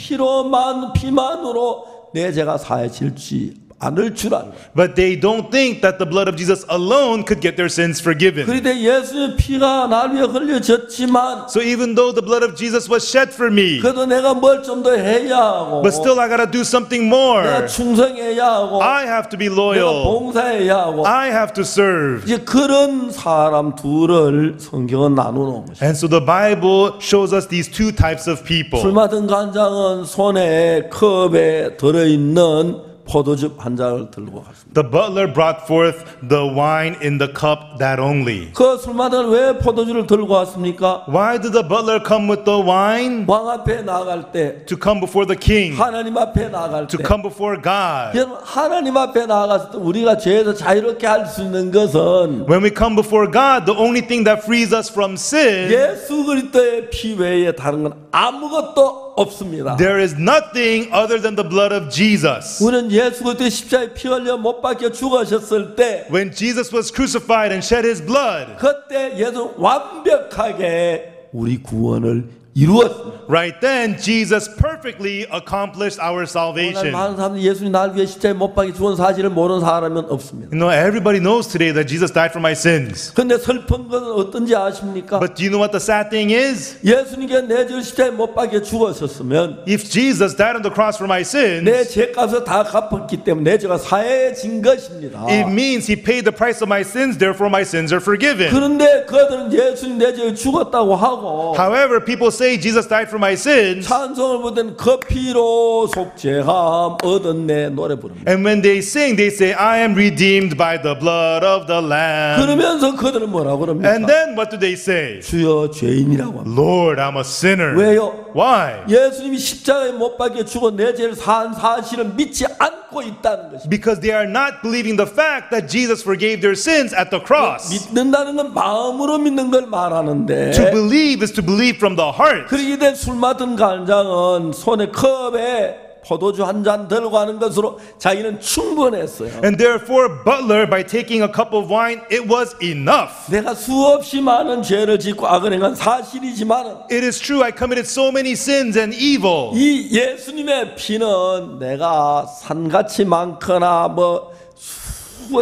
피만으로 내 죄가 사해질지 않을 줄 알고. But they don't think that the blood of Jesus alone could get their sins forgiven. 그런데 예수의 피가 날 위해 흘려졌지만 So even though the blood of Jesus was shed for me, 그래도 내가 뭘 좀 더 해야 하고 but still I gotta do something 내가 more. 충성해야 하고 I have to be 내가 loyal. 봉사해야 하고 I have to serve. 이제 그런 사람 둘을 성경은 나누는 것이죠. And so the Bible shows us these two types of 술 people. 맡은 간장은 손에 컵에 들어있는 포도즙 한 잔을 들고 갔습니다. The butler brought forth the wine in the cup, that only. 그 술 맡은 왜 포도주를 들고 왔습니까? Why did the butler come with the wine? 왕 앞에 나갈 때, To come before the king, 하나님 앞에 나갈 to 때, come before God. 여러분 하나님 앞에 나갔을 때 우리가 죄에서 자유롭게 할 수 있는 것은 When we come before God, the only thing that frees us from sin, 예수 그리스도의 피 외에 다른 건 아무것도 없습니다. there is nothing other than the blood of Jesus. 우리는 예수 그리스도의 십자가에 피 흘려 못 박혀 죽으셨을 때 When Jesus was crucified and shed his blood, 그때 예수 완벽하게 우리 구원을 이루었습니다. right then Jesus perfectly accomplished our 오늘 salvation. 많은 사람들이 예수님 날 위해 십자가에 못 박혀 죽은 사실을 모르는 사람은 없습니다. You know, everybody knows today that Jesus died for my sins. 근데 슬픈 것은 어떤지 아십니까? But do you know what the sad thing is? 예수님께 내 죄를 십자가에 못 박혀 죽었었으면 If Jesus died on the cross for my sins, 내 죄값을 다 갚았기 때문에 내 죄가 사해진 것입니다. it means he paid the price of my sins, therefore my sins are forgiven. 그런데 그들은 예수님 내 죄를 죽었다고 하고 However, people say Jesus died for my sins, 찬송을 부르는 그 피로 속죄함 얻었네 노래 부릅니다. and when they sing, they say, I am redeemed by the blood of the Lamb. 그러면서 그들은 뭐라고 그럽니까? And then what do they say? 주여 죄인이라고 합니다. Lord, I'm a sinner. 왜요? Why? 예수님이 십자가에 못 박혀 죽어 내 죄를 산 사실을 믿지 않고 있다는 것입니다. Because they are not believing the fact that Jesus forgave their sins at the cross. 믿는다는 건 마음으로 믿는 걸 말하는데 To believe is to believe from the heart. 그렇게 된 술 맡은 간장은 손에 컵에 포도주 한 잔 들고 가는 것으로 자기는 충분했어요. And therefore, butler, by taking a cup of wine, it was enough. 내가 수없이 많은 죄를 짓고 악을 행한 사실이지만 It is true, I committed so many sins and evil. 이 예수님의 피는 내가 산같이 많거나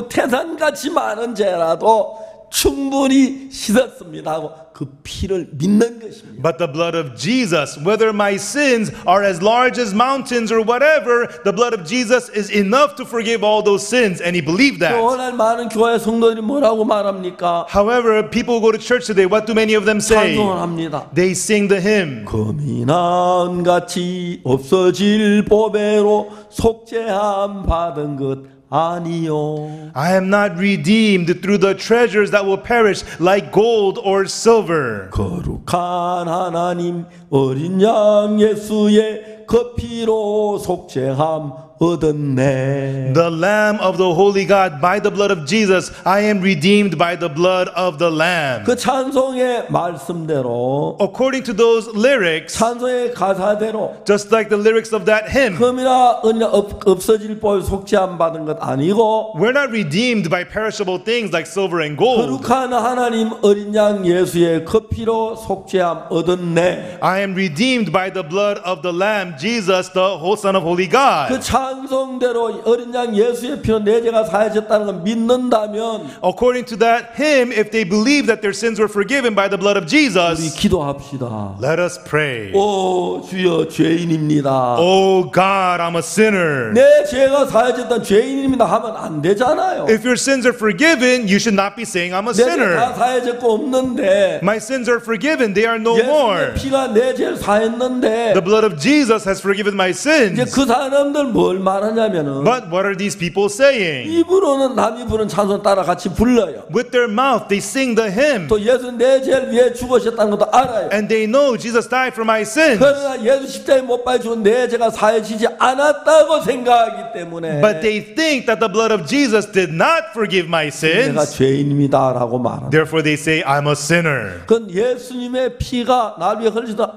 태산같이 많은 죄라도 충분히 씻었습니다 하고 그 피를 믿는 것입니다. But the blood of Jesus, whether my sins are as large as mountains or whatever, the blood of Jesus is enough to forgive all those sins. And he believed that. 오늘 많은 교회 성도들이 뭐라고 말합니까? However, people who go to church today, what do many of them say? 찬송을 합니다. They sing the hymn. 금이 난같이 없어질 보배로 속죄함 받은 것 아니요. I am not redeemed through the treasures that will perish like gold or silver. 거룩한 하나님 어린 양 예수의 그 피로 속죄함 얻었네. The Lamb of the Holy God, by the blood of Jesus, I am redeemed by the blood of the Lamb. 그 찬송의 말씀대로 According to those lyrics, 찬송의 가사대로 just like the lyrics of that hymn, 금이나 은이나 없어질 볼 속죄함 받은 것 아니고 we're not redeemed by perishable things like silver and gold. 거룩한 하나님 어린 양 예수의 그 피로 속죄함 얻었네. I am redeemed by the blood of the Lamb, Jesus, the whole Son of Holy God. 그 찬송대로 어린 양 예수의 피로 내 죄가 사해졌다는 걸 믿는다면 According to that hymn, if they believe that their sins were forgiven by the blood of 우리 Jesus, 기도합시다. let us pray. 오 주여 죄인입니다. Oh God, I'm a sinner. 내 죄가 사해졌던 죄인입니다 하면 안 되잖아요. If your sins are forgiven, you should not be saying I'm a 내 죄가 다 sinner. 사해졌고 없는데 My sins are forgiven, they are no 예수의 more. 피가 내 죄를 사했는데 The blood of Jesus has forgiven my 이제 sins. 그 사람들 뭘 말하냐면은 But what are these people saying? 입으로는 남이 부른 찬송 따라 같이 불러요. With their mouth, they sing the hymn. 또 예수 내 죄를 위해 죽으셨다는 것도 알아요. And they know Jesus died for my sins. 그러나 예수 십자가에 못 박혀 죽은 내 죄가 사해지지 않았다고 생각하기 때문에 But they think that the blood of Jesus did not forgive my 내가 sins. 죄인입니다라고 말합니다. Therefore they say, I'm a sinner. 그건 예수님의 피가 나를 위해 흘리시다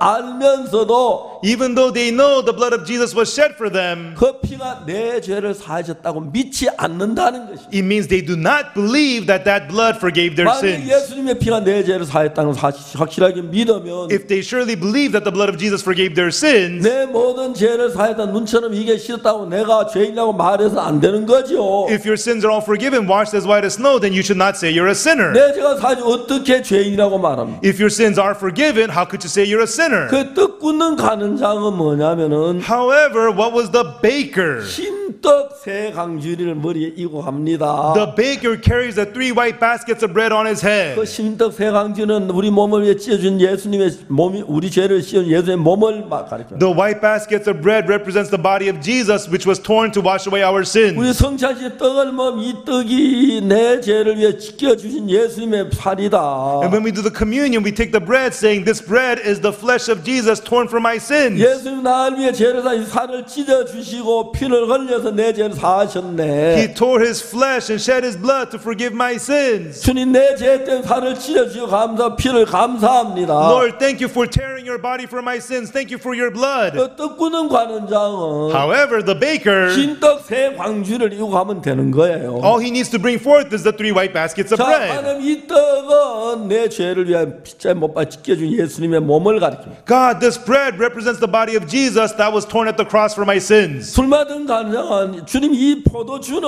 알면서도 Even though they know the blood of Jesus was shed for them, 그 피가 내 죄를 사해졌다고 믿지 않는다는 것이. it means they do not believe that that blood forgave their 만약 sins. 예수님의 피가 내 죄를 사했다는 걸 확실하게 믿으면 If they surely believe that the blood of Jesus forgave their sins, 내 모든 죄를 사했다 눈처럼 이게 싫다고 내가 죄인이라고 말해서 안 되는 거죠. if your sins are all forgiven, washed as white as snow, then you should not say you're a sinner. 내 죄가 사지 어떻게 죄인이라고 말합니까? If your sins are forgiven, how could you say you're a sinner? 그 떡 굽는 가는장은 뭐냐면은 However, what was the baker? 흰떡 세 강주리를 머리에 이고 갑니다. The baker carries the 3 white baskets of bread on his head. 그 흰떡 세 강주는 우리 몸을 위해 찢어준 예수님의 몸이 우리 죄를 씌운 예수의 몸을 가리켜요. The white baskets of bread represents the body of Jesus, which was torn to wash away our sins. 우리 성찬식 떡을 먹으면 이 떡이 내 죄를 위해 지켜주신 예수님의 살이다. And when we do the communion, we take the bread saying, this bread is the flesh of Jesus torn for my sins. 예수님 나를 위해 죄를 사 살을 찢어주시고 피를 흘려서 내 죄를 사하셨네. He tore his flesh and shed his blood to forgive my sins. 주님 내 죄 때문에 살을 찢어주시고 피를 감사합니다. Lord, thank you for tearing your body for my sins. Thank you for your blood. 떡 구는 관원장은 However, the baker, 흰떡 세 광주를 이고 가면 되는 거예요. all he needs to bring forth is the 3 white baskets of 자, bread. 하나님 이 떡은 내 죄를 위해 십자가에 못 박혀 지켜준 예수님의 몸을 가리킵니다. God, this bread represents the body of Jesus that was torn at the cross for my sins. 술 받은 간장은 주님 이 포도주는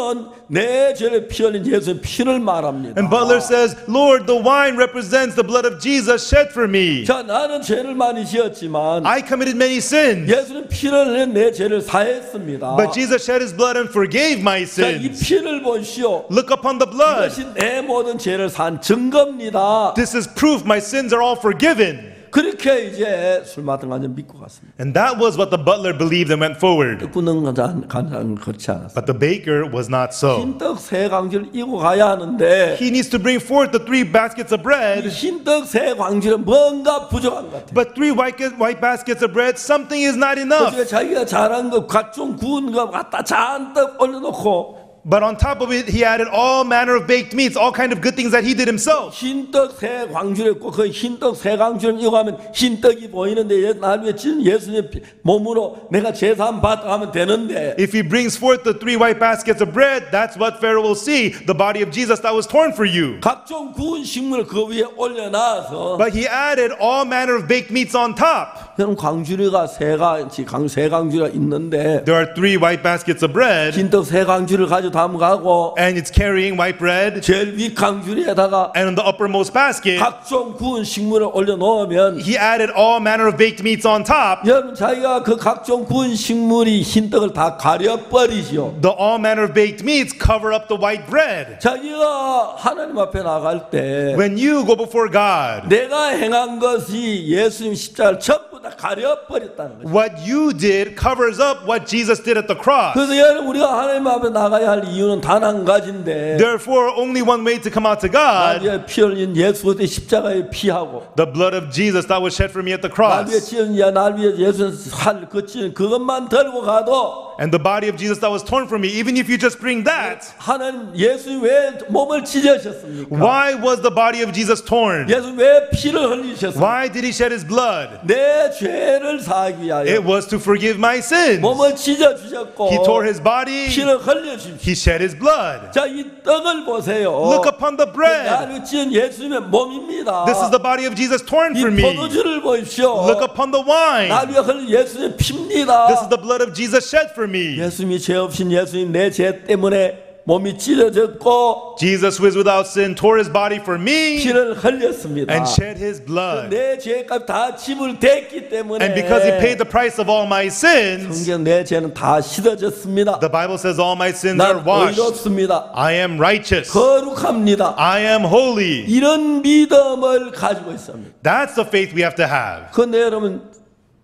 내 죄를 피 흘린 예수의 피를 말합니다. And Butler says, Lord, the wine represents the blood of Jesus shed for me. 자, 나는 죄를 많이 지었지만 I committed many sins, 예수는 피를 흘린 내 죄를 사했습니다. but Jesus shed his blood and forgave my 자, 이 sins. 피를 보시오. Look upon the blood. 이것이 내 모든 죄를 산 증거입니다. This is proof my sins are all forgiven. 그렇게 이제 술 맡은 간장 믿고 갔습니다. And that was what the butler believed and went forward. 꾸는 간장은 그렇지 않았어요. But the baker was not so. 흰떡 세 광주를 이고 가야 하는데 He needs to bring forth the 3 baskets of bread. 흰떡 세 광주는 뭔가 부족한 것 같아요. But 3 white baskets of bread, something is not enough. 그래서 자기가 잘한 거 각종 구운 거 갖다 잔뜩 올려놓고 But on top of it, he added all manner of baked meats, all kind of good things that he did himself. 흰떡 세 광주를 했고 그 흰떡 세 광주를 이고 하면 흰떡이 보이는데 날 위해 진 예수님 몸으로 내가 제사함 받아 하면 되는데 If he brings forth the 3 white baskets of bread, that's what Pharaoh will see, the body of Jesus that was torn for you. 각종 구운 식물 그 위에 올려놔서 But he added all manner of baked meats on top. 그럼 광주리가 세 광주리가 있는데 There are 3 white baskets of bread, 흰떡 세 광주를 가지고 담가고 and it's carrying white bread. 제일 위 광주리에다가 And on the uppermost basket, 각종 구운 식물을 올려놓으면 he added all manner of baked meats on top. 여러분 자기가 그 각종 구운 식물이 흰떡을 다 가려버리죠. The all manner of baked meats cover up the white bread. 자기가 하나님 앞에 나갈 때 When you go before God, 내가 행한 것이 예수님 십자가를 전부 다 다 가려버렸다는 거죠. What you did covers up what Jesus did at the cross. 그래서 여러분 우리가 하나님 앞에 나가야 할 이유는 단 한 가지인데 Therefore, only one way to come out to God, 날 위해 피 흘린 예수 그리스도의 십자가의 피하고 the blood of Jesus that was shed for me at the 날 위해 cross, 찌은 날 위해 예수 살 그치는 그것만 들고 가도 and the body of Jesus that was torn from me. Even if you just bring that, 하나님 예수 왜 몸을 찢으셨습니까? why was the body of Jesus torn? 예수 왜 피를 흘리셨습니까? Why did he shed his blood? 내 죄를 사하기 위하여 It was to forgive my sins. 몸을 찢어 주셨고 He tore his body, 피를 흘려 주십시오. he shed his blood. 자, 이 떡을 보세요. Look upon the bread. 나를 찢은 예수님의 몸입니다. This is the body of Jesus torn 이 for me. 포도주를 보십시오. Look upon the wine. 날 위해 흘린 예수님의 피입니다. This is the blood of Jesus shed for me. 예수님이 죄 없인 예수님 내 죄 때문에 몸이 찢어졌고 Jesus, who is without sin, tore his body for me 피를 흘렸습니다. and shed his blood. 내 죄값 다 지불됐기 때문에 And because he paid the price of all my sins, 성경 내 죄는 다 씻어졌습니다. the Bible says all my sins are 난 washed. 의롭습니다. I am righteous. 거룩합니다. I am holy. 이런 믿음을 가지고 있습니다. That's the faith we have to have. 그런데 여러분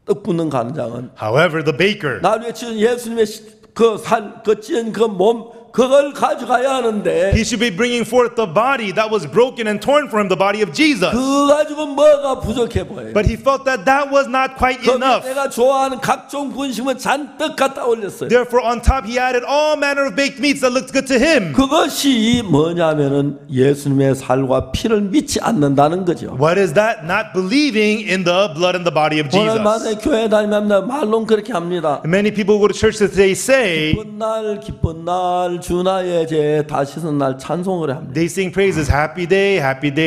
떡 붓는 간장은 However, the baker, 날 위해 찢은 예수님의 그 찢은 그 몸 그걸 가져가야 하는데 he should be bringing forth the body that was broken and torn for him, the body of Jesus. 그거 가지고 뭐가 부족해 보여요. But he felt that that was not quite 거기에 enough. 내가 좋아하는 각종 군식을 잔뜩 갖다 올렸어요. Therefore, on top, he added all manner of baked meats that looked good to him. 그것이 뭐냐면은 예수님의 살과 피를 믿지 않는다는 거죠. What is that? Not believing in the blood and the body of 오늘 Jesus. 만에 교회 다니면 말론 그렇게 합니다. Many people who go to church today say, 기쁜 날 주나의 죄 다 씻은 날 찬송을 합니다. they sing praises, happy day,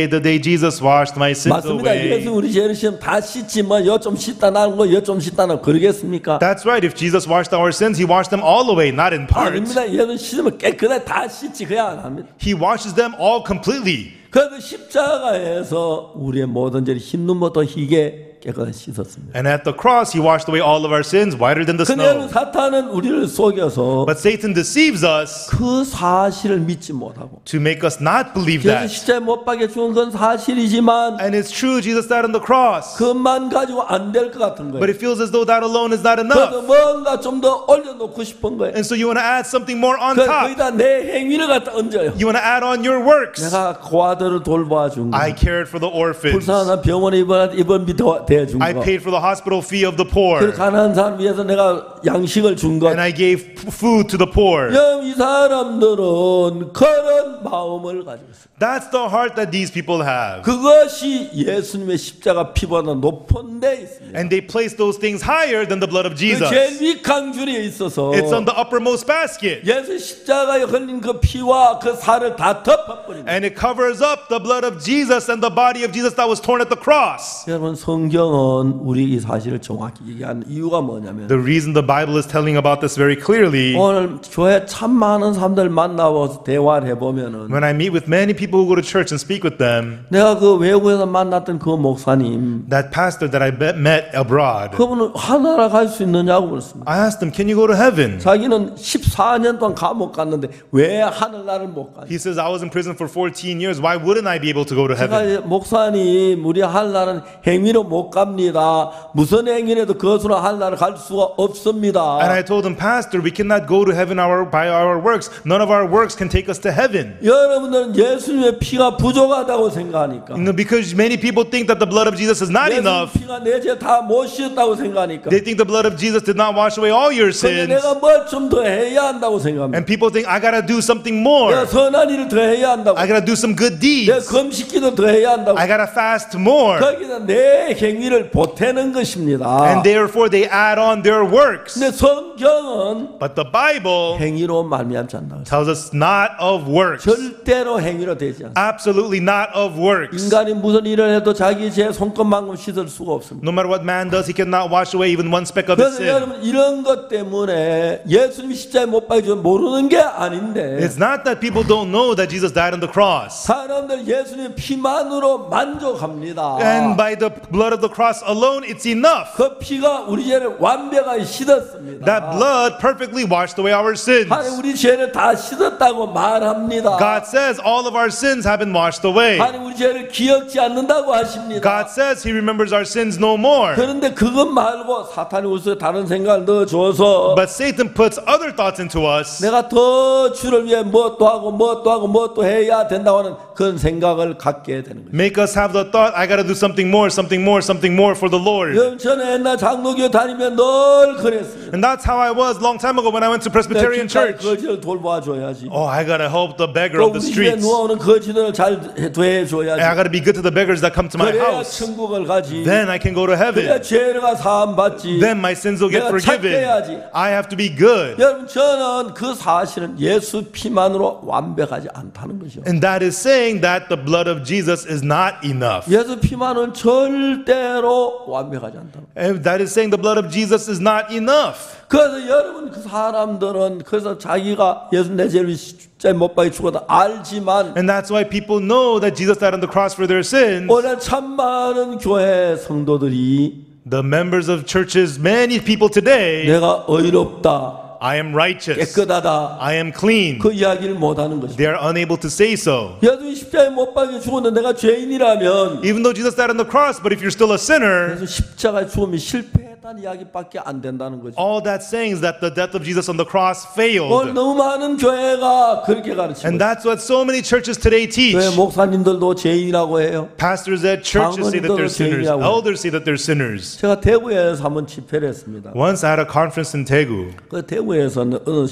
the day Jesus washed my sins 맞습니다. away. 예수 우리 죄를 씻으면 다 씻지 뭐 여 좀 씻다 나는 거 여 좀 씻다 나는 그러겠습니까? That's right. If Jesus washed our sins, he washed them all away, not in part. 아닙니다. 예수 씻으면 깨끗하게 다 씻지 그냥 안 합니다. He washes them all completely. 그래서 십자가에서 우리의 모든 죄를 흰 눈부터 희게 깨끗하게 씻었습니다. And at the cross, he washed away all of our sins whiter than the 근데 snow. 사탄은 우리를 속여서 But Satan deceives us 그 사실을 믿지 못하고 to make us not believe 예수 that. 십자가에 못 박혀 죽은 건 사실이지만 And it's true, Jesus died on the cross. 그것만 가지고 안 될 것 같은 But 거예요. it feels as though that alone is not 그래서 enough. 뭔가 좀 더 올려놓고 싶은 거예요. And so you want to add something more on 그래서 top. 거기다 내 행위를 갖다 얹어요. You want to add on your works. 내가 고아들을 돌봐준 거, I cared for the orphans. 불쌍한 병원에 입원비 대준 I 거, paid for the hospital fee of the 그 poor. 가난한 사람 위해서 내가 양식을 준 것. And I gave food to the poor. 이 사람들은 그런 마음을 가지고 있어요. That's the heart that these people have. 그것이 예수님의 십자가 피보다 높은 데 있습니다. And they place those things higher than the blood of 그 Jesus. 제일 위강 줄에 있어서 It's on the uppermost basket. 예수 십자가에 흘린 그 피와 그 살을 다 덮어버립니다. And it covers up the blood of Jesus and the body of Jesus that was torn at the cross. 여러분 성경은 우리 이 사실을 정확히 얘기하는 이유가 뭐냐면 The reason the Bible is telling about this very clearly, 오늘 교회 참 많은 사람들 만나서 대화를 해보면은 when I meet with many people who go to church and speak with them, 내가 그 외국에서 만났던 그 목사님 that pastor that I met abroad, 그분은 하나라 갈 수 있느냐고 그랬습니다. I asked him, can you go to heaven? 자기는 14년 동안 감옥 갔는데 왜 하늘나라를 못 가냐. He says, I was in prison for 14 years. Why wouldn't I be able to go to heaven? 제가 목사님 우리 하늘나라는 행위로 못 갑니다. 무슨 행위라도 그것으로 하늘나라 갈 수가 없습니다. And I told him, Pastor, we cannot go to heaven by our works. None of our works can take us to heaven. 여러분들은 예수님의 피가 부족하다고 생각하니까 Because many people think that the blood of Jesus is not 예수님 enough. 피가 내 죄 다 못 씻었다고 생각하니까 They think the blood of Jesus did not wash away all your 근데 sins. 내가 뭘 좀 더 해야 한다고 생각합니다. And people think, I gotta do something 내가 more. 선한 일을 더 해야 한다고 I gotta do some good 내가 deeds. 금식기도 더 해야 한다고 I gotta fast more. 거기다 내 행위를 보태는 것입니다. And therefore they add on their works. 근데 성경은 But the Bible 행위로 말미암지 않는다. tells us not of works. 절대로 행위로 되지 않습니다. Absolutely not of works. 인간이 무슨 일을 해도 자기 죄 손끝만큼 씻을 수가 없습니다. No matter what man does, he cannot wash away even one speck of his 그래서 sin. 여러분 이런 것 때문에 예수님이 십자가에 못 박혀 모르는 게 아닌데 It's not that people don't know that Jesus died on the cross. 사람들 예수님 피만으로 만족합니다. And by the blood of the cross alone, it's enough. 그 피가 우리 죄를 완벽하게 씻었습니다. That blood perfectly washed away our sins. 하나님 우리 죄를 다 씻었다고 말합니다. God says all of our sins have been washed away. 하나님 우리 죄를 기억지 않는다고 하십니다. God says He remembers our sins no more. 그런데 그것 말고 사탄이 우리 속에 다른 생각을 넣어줘서 But Satan puts other thoughts into us. 내가 더 주를 위해 무엇도 하고 무엇도 하고 무엇도 해야 된다고 하는 그런 생각을 갖게 되는 거예요. Make us have the thought, I got to do something more, something more, something more for the Lord. 여러분 저는 옛날 장로교 다니면 늘 그랬습니다. And that's how I was long time ago when I went to Presbyterian 길가에 church. 거지를 돌봐줘야지. Oh, I got to help the beggar 또 of the 우리 집에 streets. 누워오는 거지들을 잘 대해줘야지. And I got to be good to the beggars that come to my 그래야 house. 천국을 가지. Then I can go to 그래야 heaven. 죄가 사함 받지. Then my sins will get 내가 forgiven. 착해야지. I have to be good. 여러분 저는 그 사실은 예수 피만으로 완벽하지 않다는 거죠. And that is saying that the blood of Jesus is not enough. 예수 피만은 절대로 완벽하지 않다. And that is saying the blood of Jesus is not enough. 그래서 여러분 그 사람들은 그래서 자기가 예수 내 죄를 십자가에 못 박혀 죽었다 알지만 And that's why people know that Jesus died on the cross for their sins. 오늘 참 많은 교회 성도들이 The members of churches, many people today, 내가 의롭다, I am righteous, 깨끗하다 I am clean. 그 이야기를 못하는 것입니다. They are unable to say so. 예수 십자가에 못 박혀 죽었는데 내가 죄인이라면 Even though Jesus died on the cross, but if you're still a sinner, 그래서 십자가에 죽음이 실패했다는 이야기밖에 안 된다는 거죠. all that's saying is that the death of Jesus on the cross 오늘 failed. 너무 많은 교회가 그렇게 가르치고 And that's what so many churches today teach. 교회 목사님들도 죄인이라고 해요. Pastors at churches say that they're sinners. Elders say that they're sinners. 제가 대구에서 한번 집회를 했습니다. Once I had a conference in Daegu, 그 대구에서는 어느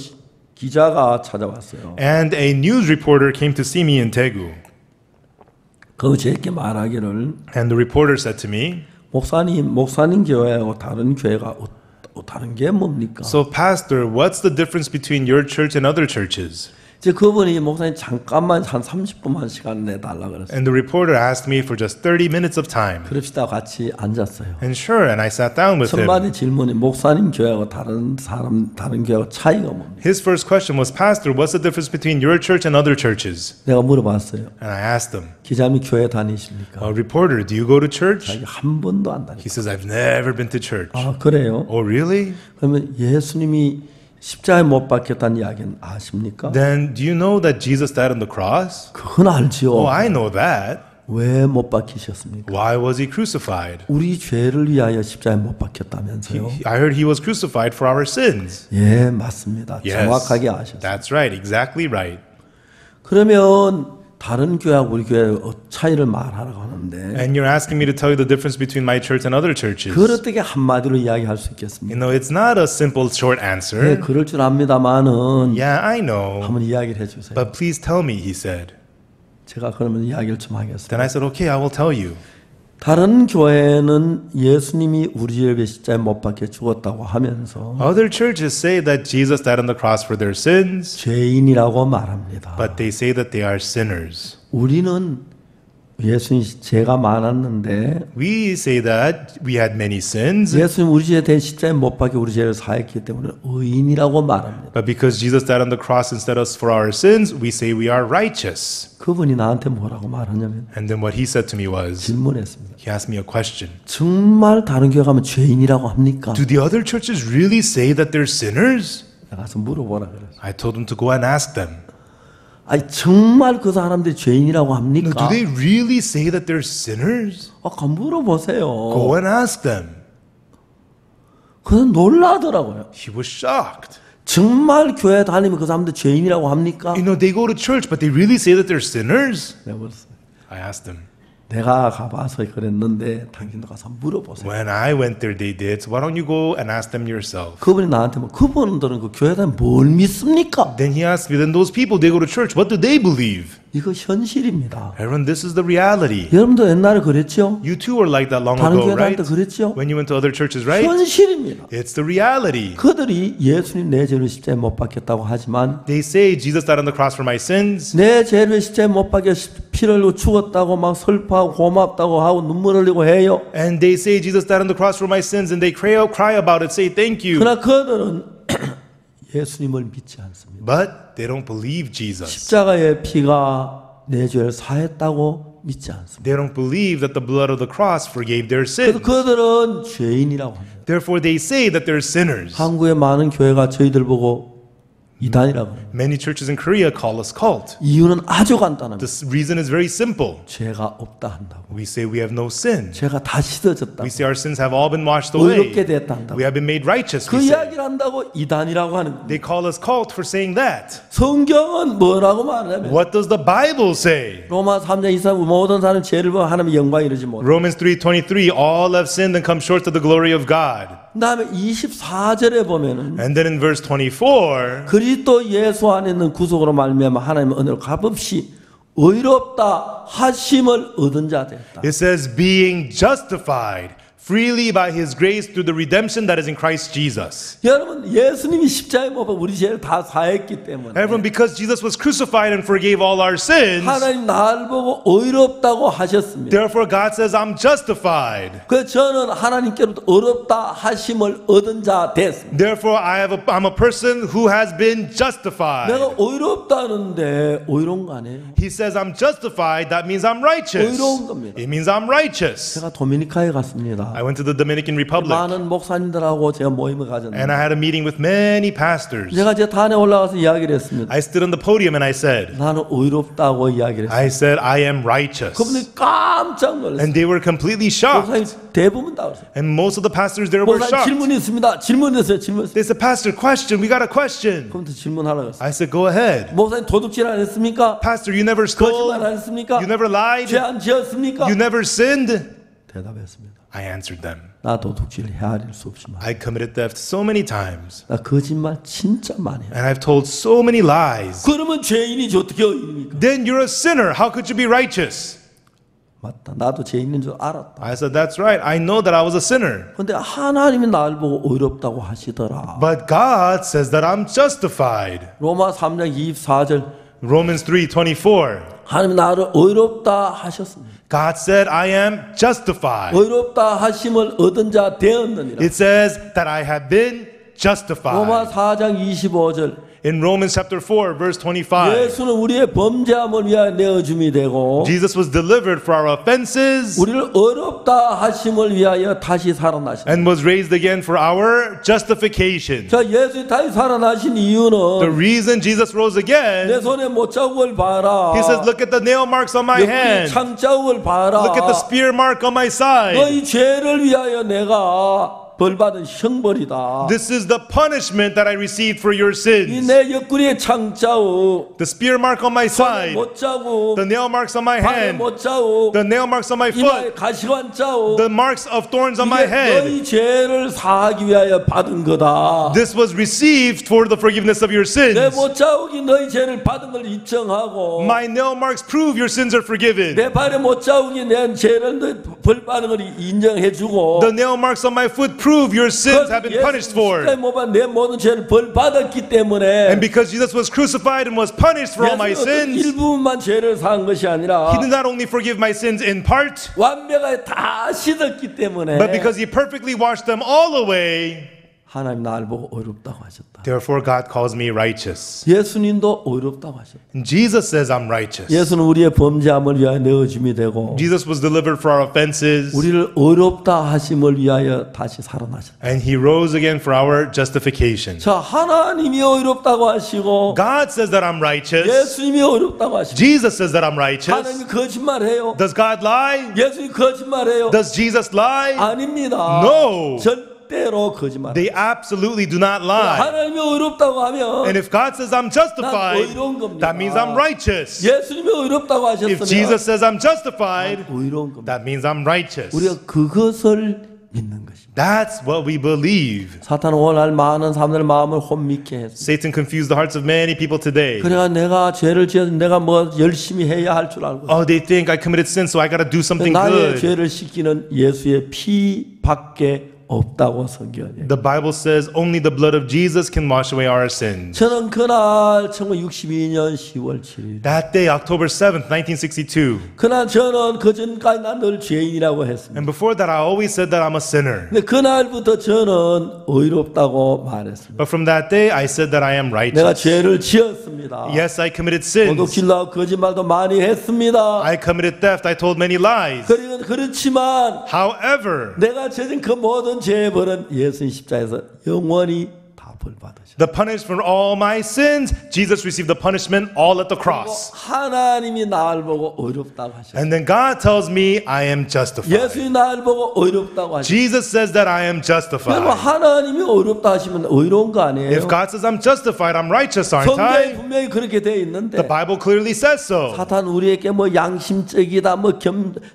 기자가 찾아왔어요. and a news reporter came to see me in Daegu. 그 제게 말하기를 And the reporter said to me, 목사님 교회하고 다른 교회가 다른 게 뭡니까? so pastor, what's the difference between your church and other churches? 이제 그분이 목사님 잠깐만 한 30분만 시간 내달라 그랬어요. And the reporter asked me for just 30 minutes of time. 그럽시다 같이 앉았어요. And sure, and I sat down with 첫 him. 마디 질문이 목사님 교회하고 다른 교회하고 차이가 뭡니까? His first question was, pastor, what's the difference between your church and other churches? 내가 물어봤어요. And I asked him, 기자님 교회 다니십니까? reporter, do you go to church? 자기 한 번도 안 다니. He says, I've never been to church. 아 그래요? Oh, really? 그러면 예수님이 십자가에 못 박혔다는 이야기는 아십니까? Then do you know that Jesus died on the cross? 그건 알지요. Oh, I know that. 왜 못 박히셨습니까? Why was he crucified? 우리 죄를 위하여 십자가에 못 박혔다면서요? I heard he was crucified for our sins. 예, 맞습니다. Yes, 정확하게 아셨어요. that's right, exactly right. 그러면 다른 교회하고 우리 교회 차이를 말하라고 하는데 And you're asking me to tell you the difference between my church and other churches. 그걸 어떻게 한마디로 이야기할 수 있겠습니까? You know, it's not a simple short 네, answer. 그럴 줄 압니다만은 Yeah, I know. 한번 이야기를 해주세요. But please tell me, he said. 제가 그러면 이야기를 좀 하겠습니다. Then I said, okay, I will tell you. 다른 교회는 예수님이 우리 죄를 십자가에 못 박혀 죽었다고 하면서 Other churches say that Jesus died on the cross for their sins, 죄인이라고 말합니다. but they say that they are sinners. 우리는 예수님 죄가 많았는데 We say that we had many sins, 예수님 우리 죄에 대한 십자가에 못 박혀 우리 죄를 사했기 때문에 의인이라고 말합니다. but because Jesus died on the cross instead of for our sins, we say we are righteous. 그분이 나한테 뭐라고 말하냐면 And then what he said to me was, 질문했습니다. he asked me a question. 정말 다른 교회 가면 죄인이라고 합니까? Do the other churches really say that they're sinners? 내가 가서 물어보라 그랬어요. I told him to go and ask them. 아니 정말 그 사람들이 죄인이라고 No, 합니까? do they really say that they're sinners? 아까 물어보세요. Go and ask them. 그는 놀라더라고요. He was shocked. 정말 교회 다니면 그 사람들 죄인이라고 합니까? You know, they go to church, but they really say that they're sinners? 내가 물었어요. I asked them. 내가 가봐서 그랬는데 당신도 가서 물어보세요. When I went there, they did. So why don't you go and ask them yourself? 그분이 나한테 뭐 그분들은 그 교회 다니면 뭘 믿습니까? Then he asked me, then those people, they go to church. What do they believe? 이거 현실입니다. Everyone, this is the reality. 여러분도 옛날에 그랬죠? You too were like that long 다른 ago, 교회 다닐 right? 때 그랬죠? When you went to other churches, right? 현실입니다. It's the reality. 그들이 예수님 내 죄를 십자가에 못 박혔다고 하지만 They say Jesus died on the cross for my sins. 내 죄를 십자가에 못 박혀 피를 흘리고 죽었다고 막 슬퍼하고 고맙다고 하고 눈물 흘리고 해요. And they say Jesus died on the cross for my sins. And they cry about it, say thank you. 그러나 그들은 예수님을 믿지 않습니다. But they don't believe Jesus. 십자가의 피가 내 죄를 사했다고 믿지 않습니다. They don't believe that the blood of the cross forgave their 그래서 sins. 그들은 죄인이라고 합니다. Therefore, they say that they're sinners. 한국의 많은 교회가 저희들 보고 이단이라고 합니다. Many churches in Korea call us cult. 이유는 아주 간단합니다. The reason is very simple. 죄가 없다 한다고. We say we have no sin. 죄가 다 씻어졌다고. We say our sins have all been washed away. 의롭게 됐다 한다고. We have been made righteous. 그 We say. 이야기를 한다고 이단이라고 하는 거예요. They call us cult for saying that. 성경은 뭐라고 말하냐면 What does the Bible say? 로마 3장 23 모든 사람 죄를 보면 하나님의 영광이 이르지 못해. Romans 3:23, all have sinned and come short of the glory of God. 그다음에 24절에 보면은 And then in verse 24, 그리스도 예수 안에 있는 구속으로 말미암아 하나님의 은혜로 값없이 의롭다 하심을 얻은 자 됐다. it says, being justified freely by his grace through the redemption that is in Christ Jesus. 여러분 예수님이 십자가에 못 박혀 우리 죄를 다 사했기 때문에 Everyone, because Jesus was crucified and forgave all our sins, 하나님 나를 보고 의롭다고 하셨습니다. therefore God says, I'm justified. 그 저는 하나님께로부터 의롭다 하심을 얻은 자 됐습니다. Therefore, I'm a person who has been justified. 내가 의롭다는데 의로운 거 아니에요? He says, I'm justified. That means I'm righteous. 의로운 겁니다. It means I'm righteous. 제가 도미니카에 갔습니다. I went to the Dominican Republic 많은 목사님들하고 제가 모임을 가졌는데 and I had a meeting with many pastors. 제가 제 단에 올라가서 이야기를 했습니다. I stood on the podium and I said, 나는 의롭다고 이야기를 했어요. I said, I am righteous. 그분들이 깜짝 놀랐어요. And they were completely shocked. 목사님 대부분 다 그랬어요. And most of the pastors there were 목사님 shocked. 질문이 있습니다. 질문했어요. 질문했어요. They said, Pastor, question. We got a question. 그분들 질문하라고 했어요. I said, go ahead. 목사님 도둑질 안 했습니까? Pastor, you never 거짓말 안 stole. 했습니까? You never lied. 죄 안 지었습니까? You never sinned. 대답했습니다. I answered them. 나 도둑질 헤아릴 수 없이 말. I committed theft so many times. 나 거짓말 진짜 많이 해요. And I've told so many lies. 그러면 죄인이지 어떻게 의인입니까? Then you're a sinner. How could you be righteous? 맞다. 나도 죄 있는 줄 알았다. I said, that's right. I know that I was a sinner. 근데 하나님이 나를 보고 의롭다고 하시더라. But God says that I'm justified. 로마 3장 24절 Romans 3:24. 하나님 나를 의롭다 하셨습니다. God said, I am justified. 의롭다 하심을 얻은 자 되었느니라. It says that I have been justified. 로마 4장 25절 In Romans chapter 4, verse 25, 예수는 우리의 범죄함을 위하여 내어줌이 되고 Jesus was delivered for our offenses 우리를 의롭다 하심을 위하여 다시 살아나셨다. and was raised again for our justification. 자, 예수님 다시 살아나신 The 이유는 reason Jesus rose 내 again, 손에 못자국을 봐라. he says, look at the nail marks on my 옆구리 hand. 창자국을 봐라. Look at the spear mark on my side. 너희 죄를 위하여 내가 벌받은 형벌이다. This is the punishment that I received for your 이 sins. 내 옆구리에 창자국, The spear mark on my side, 못자국, the nail marks on my 발에 hand, 못자국, the nail marks on my foot, 이마에 가시관 자국. the marks of thorns on my 이게 head. 너희 죄를 사하기 위하여 받은 거다. This was received for the forgiveness of your 내 sins. 못자국이 너희 죄를 받은 걸 입증하고 My nail marks prove your sins are forgiven. 내 발에 못자국이 내 죄를 벌 받은 걸 인정해주고 The nail marks on my foot prove your sins have been punished for. 내 모든 죄를 벌 받았기 때문에 And because Jesus was crucified and was punished for all my sins, 일부분만 죄를 사한 것이 아니라 He did not only forgive my sins in part, 완벽하게 다 씻었기 때문에 but because He perfectly washed them all away, 하나님 나를 보고 의롭다고 하셨다. therefore God calls me righteous. 예수님도 의롭다고 하셨다. And Jesus says I'm righteous. 예수는 우리의 범죄함을 위하여 내어줌이 되고 Jesus was delivered for our offenses, 우리를 의롭다 하심을 위하여 다시 살아나셨다. and He rose again for our justification. 자, 하나님이 의롭다고 하시고 God says that I'm righteous. 예수님이 의롭다고 하시고 Jesus says that I'm righteous. 하나님이 거짓말해요. Does God lie? 예수님이 거짓말해요. Does Jesus lie? 아닙니다. No. 절대로 거짓말. They absolutely do not lie. 하나님이 의롭다고 하면 And if God says I'm 난 justified, 의로운 겁니다. that means I'm righteous. 예수님이 의롭다고 If 하셨으면 Jesus says I'm justified, 의로운 겁니다. that means I'm righteous. 우리가 그것을 믿는 것입니다. That's what we believe. 사탄은 오늘 많은 사람들의 마음을 혼미케 했습니다. Satan confused the hearts of many people today. 그래가 내가 죄를 지어서 내가 뭐 열심히 해야 할 줄 알고 Oh, they think I committed sin, so I got to do something 나의 good. 죄를 씻기는 예수의 피 밖에 없다고 성경에. The Bible says only the blood of Jesus can wash away our sins. 저는 그날 1962년 10월 7일 That day, October 7th, 1962. 그날 저는 그 전까지 난 늘 죄인이라고 했습니다. And before that, I always said that I'm a sinner. 근데 그날부터 저는 의롭다고 말했습니다. But from that day, I said that I am 내가 righteous. 죄를 지었습니다. Yes, I committed sins. 도둑질하고 거짓말도 많이 했습니다. I committed theft. I told many lies. 그렇지만 However, 내가 저진 그 모든 죄의 벌은 예수님 십자가에서 영원히 다 벌받으셨어요. the punishment for all my sins, Jesus received the punishment all at the cross. 하나님이 나를 보고 의롭다고 하셨어요. And then God tells me I am justified. 예수님이 나를 보고 의롭다고 하셨어요. Jesus says that I am 여러분 justified. 하나님이 의롭다 하시면 의로운 거 아니에요? If God says I'm justified, I'm righteous, aren't 성경에 I? 분명히 그렇게 되어 있는데 The Bible clearly says so. 사탄 우리에게 뭐 양심적이다 뭐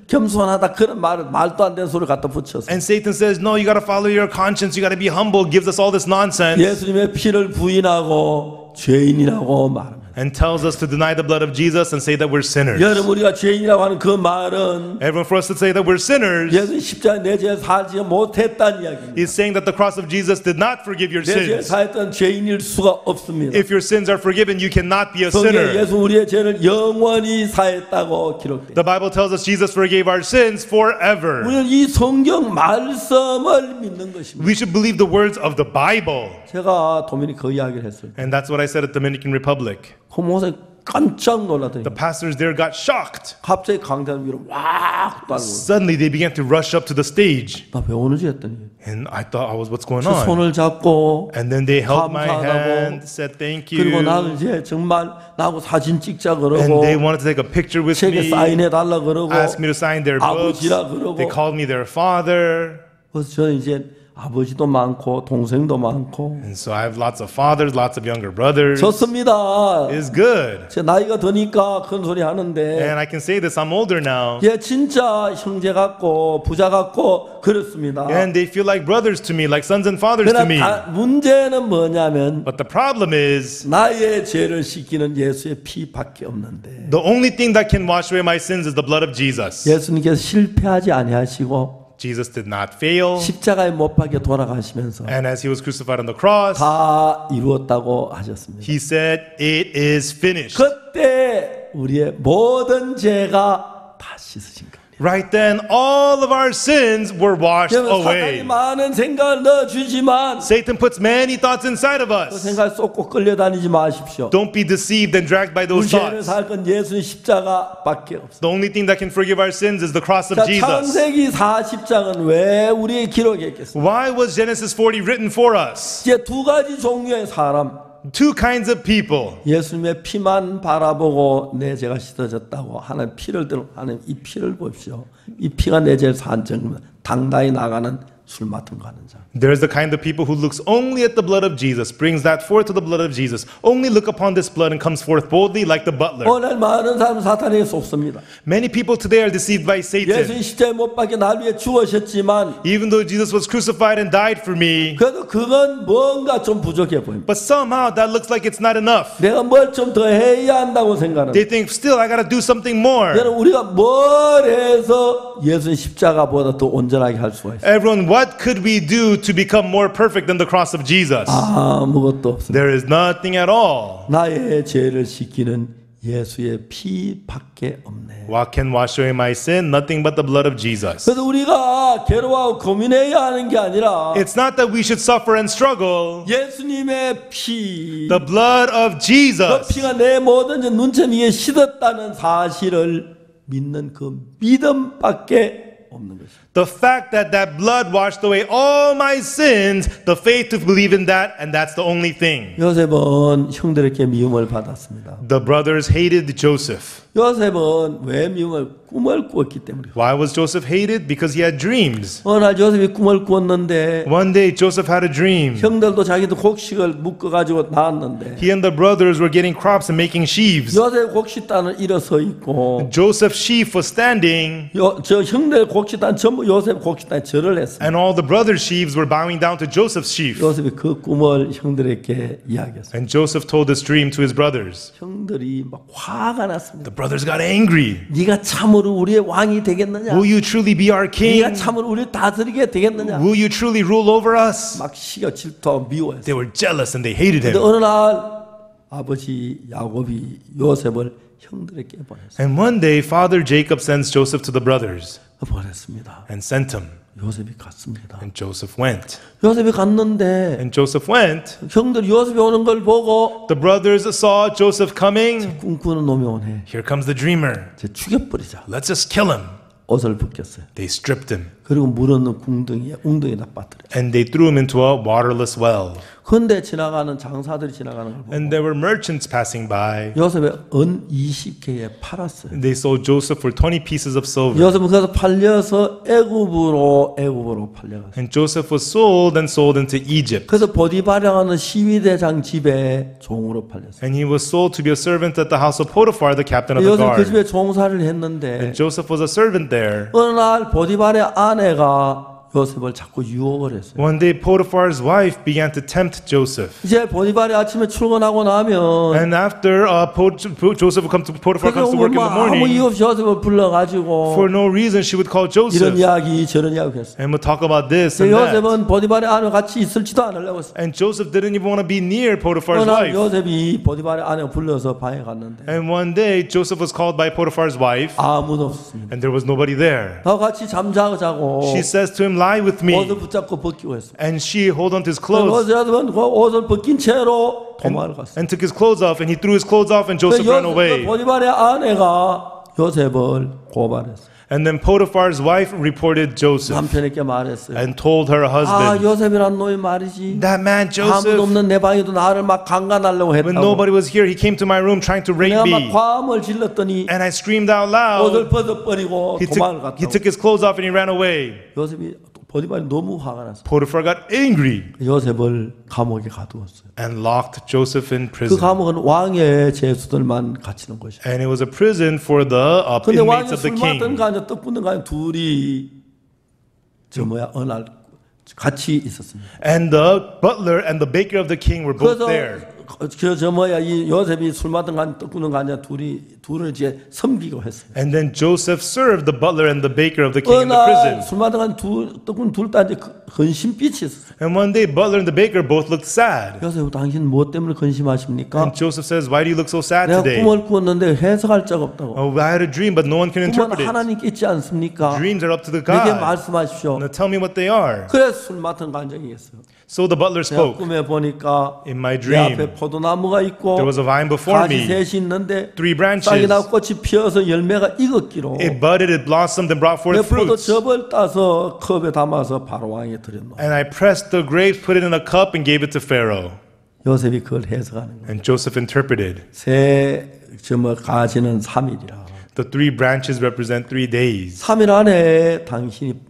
겸손하다 그런 말도 안 되는 소리 갖다 붙여서 And Satan says, no, you got to follow your conscience. You got to be humble. Gives us all this nonsense. 예수님의 피를 부인하고 죄인이라고 말합니다. And tells us to deny the blood of Jesus and say that we're sinners. 여러분 우리가 죄인이라고 하는 그 말은 Everyone for us to say that we're sinners 예수님 십자가에 내 죄 살지 못했다는 이야기입니다. is saying that the cross of Jesus did not forgive your 내 죄 sins. 사했던 죄인일 수가 없습니다. If your sins are forgiven, you cannot be a 성경에 sinner. 예수 우리의 죄를 영원히 사했다고 기록돼요. The Bible tells us Jesus forgave our sins forever. 우리는 이 성경 말씀을 믿는 것입니다. We should believe the words of the Bible. 제가 도미니카 그 이야기를 했어요. And that's what I said at Dominican Republic. 그 목사님 깜짝 놀라더니 The pastors there got shocked. 갑자기 강단 위로 왁 달고 Suddenly they began to rush up to the stage. 나 왜 오는지 했더니 And I thought, what's going 제 on? 손을 잡고 And then they held my 감사하다고. hand, said thank you. 그리고 나를 이제 정말 나하고 사진 찍자 And 그러고 they wanted to take a picture with 책에 me, 사인해 달라 그러고 asked me to sign their books. 아버지라 그러고 They called me their father. 그래서 저는 이제 아버지도 많고 동생도 많고 And so I have lots of fathers, lots of younger brothers. 좋습니다. It's good. 제 나이가 드니까 큰 소리 하는데 And I can say this, I'm older now. 얘 진짜 형제 같고 부자 같고 그렇습니다. And they feel like brothers to me, like sons and fathers to me. 그러나 문제는 뭐냐면 But the problem is, 나의 죄를 씻기는 예수의 피밖에 없는데 the only thing that can wash away my sins is the blood of Jesus. 예수님께서 실패하지 아니하시고 Jesus did not fail. 십자가에 못 박혀 돌아가시면서 And as he was crucified on the cross, 다 이루었다고 하셨습니다. he said, it is finished. 그때 우리의 모든 죄가 다 씻으신 겁니다. Right then, all of our sins were washed 여러분 사탄이 away. 많은 생각을 넣어주지만 Satan puts many thoughts inside of 그 us. 생각 쏟고 끌려다니지 마십시오. Don't be deceived and dragged by 우리 those 죄를 thoughts. 살 건 예수님 십자가밖에 없어요. The only thing that can forgive our sins is the cross of 자, Jesus. 창세기 40장은 왜 우리에게 기록했겠습니까? Why was Genesis 40 written for us? 이제 두 가지 종류의 사람 Two kinds of people. 예수님의 피만 바라보고 내 죄가 씻어졌다고 하는 피를 들고 하는 이 피를 보십시오. 이 피가 내 죄를 산증 당당히 나가는 술 맡은 거 하는 자. There's the kind of people who looks only at the blood of Jesus, brings that forth to the blood of Jesus, only look upon this blood and comes forth boldly like the butler. 오늘 많은 사람 사탄에게 속습니다. Many people today are deceived by Satan. 예수님 십자가에 못 박혀 날 위해 죽으셨지만 Even though Jesus was crucified and died for me, 그래도 그건 뭔가 좀 부족해 보입니다. but somehow that looks like it's not enough. 내가 뭘 좀 더 해야 한다고 생각하는. They think, still, I gotta do something more. 여러분 우리가 뭘 해서 예수님 십자가보다 더 온전하게 할 수가 있어요? Everyone, what could we do to become more perfect than the cross of Jesus? 아무것도 없습니다. There is nothing at all. 나의 죄를 씻기는 예수의 피밖에 없네. What can wash away my sin? Nothing but the blood of Jesus. 그래서 우리가 괴로워하고 고민해야 하는 게 아니라 It's not that we should suffer and struggle. 예수님의 피, The blood of 그 Jesus. 피가 내 모든 눈처럼 위에 씻었다는 사실을 믿는 그 믿음밖에 없는 것입니다. The fact that that blood washed away all my sins, the faith to believe in that, and that's the only thing. 요셉은 형들에게 미움을 받았습니다. The brothers hated Joseph. 요셉은 왜 미움을 꿈을 꾸었기 때문에. Why was Joseph hated? Because he had dreams. 어느 날 요셉이 꿈을 꾸었는데 One day Joseph had a dream. 형들도 자기도 곡식을 묶어가지고 나왔는데 He and the brothers were getting crops and making sheaves. 요셉 곡식단은 일어서 있고 Joseph's sheaf was standing. 저 형들 곡식단 전부 요셉 곡식단에 절을 했습니다. And all the brothers' sheaves were bowing down to Joseph's sheaf. 요셉이 그 꿈을 형들에게 이야기했어요. And Joseph told this dream to his brothers. 형들이 막 화가 났습니다. The brothers got angry. 네가 참으로 우리의 왕이 되겠느냐? Will you truly be our king? 네가 참으로 우리를 다스리게 되겠느냐? Will you truly rule over us? 막 시겨 질투하고 미워했어요. They were jealous and they hated 근데 him. 어느 날 아버지 야곱이 요셉을 형들에게 보냈어요. And one day, Father Jacob sends Joseph to the brothers 보냈습니다. and sent him. 요셉이 갔습니다. And Joseph went. 요셉이 갔는데 And Joseph went. 형들이 요셉이 오는 걸 보고 The brothers saw Joseph coming. 꿈꾸는 놈이 오네. Here comes the dreamer. 이제 죽여버리자. Let's just kill him. 옷을 벗겼어요. They stripped him. 그리고 물 없는 궁둥이에 웅덩이에다 빠뜨려. And they threw him into a waterless well. 그런데 지나가는 장사들이 지나가는 걸 보고 And there were merchants passing by. 요셉의 은 20개에 팔았어요. They sold Joseph for 20 pieces of silver. 요셉은 그래서 팔려서 애굽으로 팔려갔어요. And Joseph was sold into Egypt. 그래서 보디바라는 시위대장 집에 종으로 팔렸어요. And he was sold to be a servant at the house of Potiphar, the captain of the 요셉 그 guard. 집에 종사를 했는데 And Joseph was a servant there. 어느 날 보디발의 아내가 요셉을 자꾸 유혹을 했어요. One day, Potiphar's wife began to tempt Joseph. 이제 보디발이 아침에 출근하고 나면 And after Joseph would come to Potiphar comes to work in the 아무 이유 morning, 없이 요셉을 불러가지고 for no reason she would call 이런 Joseph 이야기 저런 이야기 했어요. and would talk about this and that. 요셉은 보디발의 아내와 같이 있을지도 않으려고 했어요. And Joseph didn't even want to be near Potiphar's 어느 날 wife. 요셉이 보디발의 아내를 불러서 방에 갔는데 And one day, Joseph was called by Potiphar's wife, 아무도 없었습니다. and there was nobody there. 나와 같이 잠자고 She says to him, "Lie with me." 옷을 붙잡고 벗기고 했어요. And she hold on to his clothes 요셉은 그 옷을 벗긴 채로 도망을 갔어요. and took his clothes off, and he threw his clothes off, and Joseph ran away. 보디발의 아내가 요셉을 고발했어요. And then Potiphar's wife reported Joseph 남편에게 말했어요. and told her 아 husband, 요셉이란 놈이 말이지. "That man 아무도 Joseph, 없는 내 방에도 나를 막 강간하려고 when 했다고. nobody was here, he came to my room trying to rape 내가 막 me." 과음을 질렀더니 And I screamed out 옷을 loud. 벗어버리고 도망을 He 갔다고. took his clothes off and he ran away. 요셉이 보디발이 너무 화가 났어요. Potiphar got angry 요셉을 감옥에 가두었어요. and locked Joseph in 그 prison. 감옥은 왕의 죄수들만 갇히는 것이에요. And it was a prison for the 근데 왕이 inmates of 술 the king. 마던 가냐 떡 붓는 가냐 둘이 어느 날 같이 있었습니다. And the butler and the baker of the king were both 그래서 there. 이 요셉이 술 마던 가냐 떡 붓는 가냐 둘을 이제 섬기고 했어요. And then Joseph served the butler and the baker of the king 어느 in the 날 prison. 술 마던 가냐 떡 붓는 둘 다 이제 근심빛이 있었어요. And one day, butler and the baker both looked sad. 요셉 당신 무엇 때문에 근심하십니까? And Joseph says, "Why do you look so sad 내가 today?" 꿈을 꾸었는데 해석할 자가 없다고. "Oh, I had a dream, but no one can 꿈은 interpret it. 하나님께 있지 않습니까? Dreams are up to the 내게 God. 말씀하십시오. Now tell me what they are." 그래서 술 맡은 간증이겠어요. So the butler 내가 spoke. 꿈에 보니까 In my 내 dream, 앞에 포도나무가 있고 there was a vine before 가지 me, 셋이 있는데 3 branches. 싹이 나고 꽃이 피어서 열매가 익었기로 It budded, it blossomed, and brought 내 forth 포도 fruits. 즙을 따서 컵에 담아서 바로 왕에 드렸노. And I pressed the grapes, put it in a cup, and gave it to Pharaoh. 요셉이 그걸 해석하는 거예요. And Joseph interpreted. 새 가지는 3일이라. The 3 branches represent 3 days. 3일 안에 당신이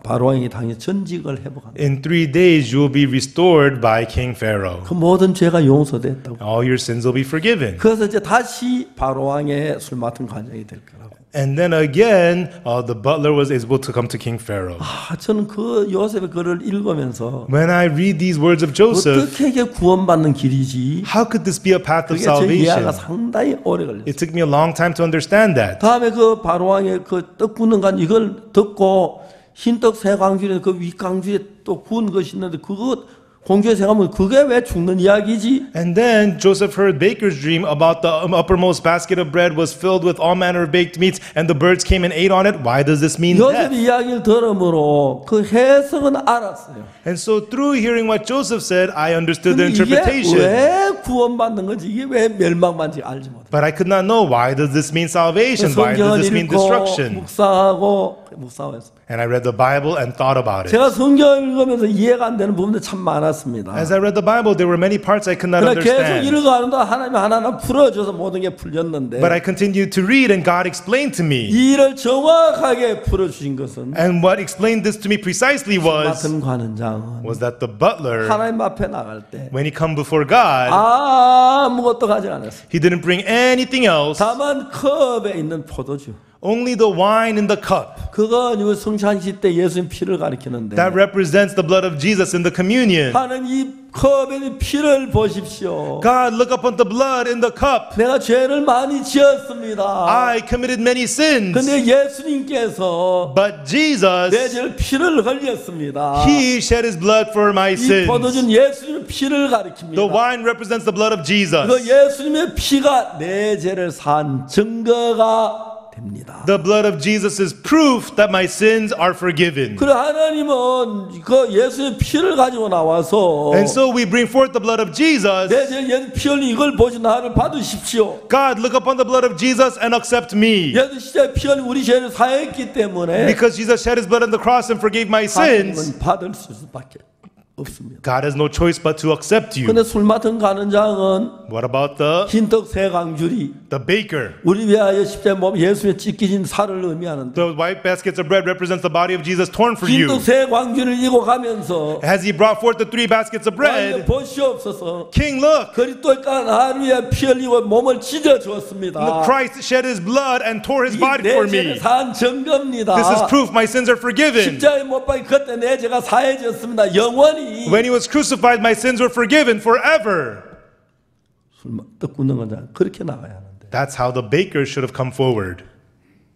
바로 왕이 당신 전직을 회복한다. In 3 days, you will be restored by King Pharaoh. 그 모든 죄가 용서됐다고. All your sins will be forgiven. 그래서 이제 다시 바로 왕의 술 맡은 관장이 될 거라고. And then again, the butler was able to come to King Pharaoh. 저는 그 요셉의 글을 읽으면서 When I read these words of Joseph, 어떻게 이게 구원받는 길이지? how could this be a path of 그게 제 이해가 salvation? 상당히 오래 걸렸어요. It took me a long time to understand that. 다음에 그 바로 왕의 그 떡 굽는 간 이걸 듣고 흰떡 새 광주에 그 윗광주에 또 구운 것이 있는데 그거 공주에 생각하면 그게 왜 죽는 이야기지? And then Joseph heard baker's dream about the uppermost basket of bread was filled with all manner of baked meats, and the birds came and ate on it. Why does this mean 요셉 death? 이야기를 들으므로 그 해석은 알았어요. And so through hearing what Joseph said, I understood the 근데 이게 interpretation. 왜 구원받는 건지 이게 왜 멸망받는지 알지 못해요. But I could not know, why does this mean salvation? Why does 성경을 this mean 읽고 destruction? 묵상했어요. And I read the Bible and thought about it. 제가 성경을 읽으면서 이해가 안 되는 부분도 참 많았습니다. As I read the Bible, there were many parts I could not 그러나 계속 understand. 읽어가는데 하나님이 하나하나 풀어줘서 모든 게 풀렸는데 But I continued to read, and God explained to me. 이 일을 정확하게 풀어주신 것은 And what explained this to me precisely 같은 관원장은 was that the butler, 하나님 앞에 나갈 때 when he come before God, 아무것도 가지 않았어요. he didn't bring anything else, 다만 컵에 있는 포도주 Only the wine in the cup. 그거 아니고 성찬식 때 예수님 피를 가리키는데 That represents the blood of Jesus in the communion. 하나님 이 컵의 피를 보십시오. God, look upon the blood in the cup. 내가 죄를 많이 지었습니다. I committed many sins. 근데 예수님께서 But Jesus, 내 죄를 피를 흘렸습니다. He shed His blood for my 이 sins. 포도주는 예수님의 피를 The 가리킵니다. wine represents the blood of 그 Jesus. 예수님의 피가 내 죄를 산 증거가 됩니다. The blood of Jesus is proof that my sins are forgiven. 그래 하나님은 그 예수의 피를 가지고 나와서 And so we bring forth the blood of Jesus. 내 죄 예수 피 흘린 이걸 보시 나를 받으십시오. God, look upon the blood of Jesus and accept me. 예수 시대 피 흘린 우리 죄를 사했기 때문에 Because Jesus shed His blood on the cross and forgave my sins, 하나님은 받을 수밖에 없습니다. God has no choice but to accept you. 근데 술 맡은 가는 장은 What about the 흰떡 세 강줄이 baker? 우리 위하여 십자가에 몸 예수의 찢기진 살을 의미하는데 The white baskets of bread represents the body of Jesus torn for 흰떡 you. 세 광주를 이고 가면서 As He brought forth the 3 baskets of bread, 보시옵소서 King, look, 그리스도가 나를 위해 피 흘리고 몸을 찢어 주었습니다. Christ shed His blood and tore His body 내 for 죄를 me. 산 증거입니다. This is proof my sins are forgiven. 십자가에 못 박힌 그때 내 죄가 사해졌습니다. 영원히 When He was crucified, my sins were forgiven forever. 떡 굽는 건 그렇게 나가야 하는데 That's how the baker should have come forward.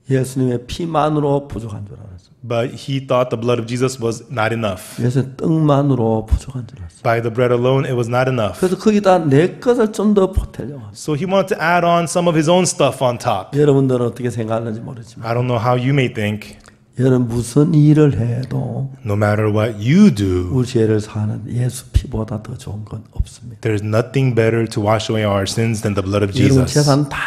예수님의 피만으로 부족한 줄 알았어요. But he thought the blood of Jesus was not enough. 예수님 떡만으로 부족한 줄 알았어요. By the bread alone, it was not enough. 그래서 거기다 내 것을 좀 더 보태려고 했어요. So he wanted to add on some of his own stuff on top. 여러분들은 어떻게 생각하는지 모르지만 I don't know how you may think. 여러분 무슨 일을 해도 No matter what you do, 우리 죄를 사는 예수 피보다 더 좋은 건 없습니다. there's nothing better to wash away our sins than the blood of 여러분 Jesus. 재산 다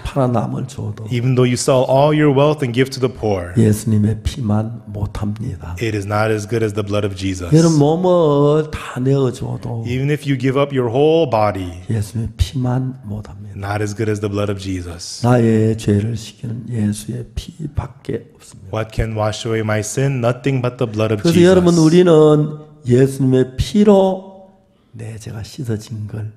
팔아 남을 줘도 Even though you sell all your wealth and give to the poor, 예수님의 피만 못합니다. it is not as good as the blood of Jesus. 여러분 몸을 다 내어줘도 Even if you give up your whole body, 예수님의 피만 못합니다. not as good as the blood of Jesus. 나의 죄를 식히는 예수의 피밖에 없습니다. What can wash away my sin? Nothing but the blood of 그래서 여러분 Jesus. 우리는 예수님의 피로 내 죄가 씻어진 걸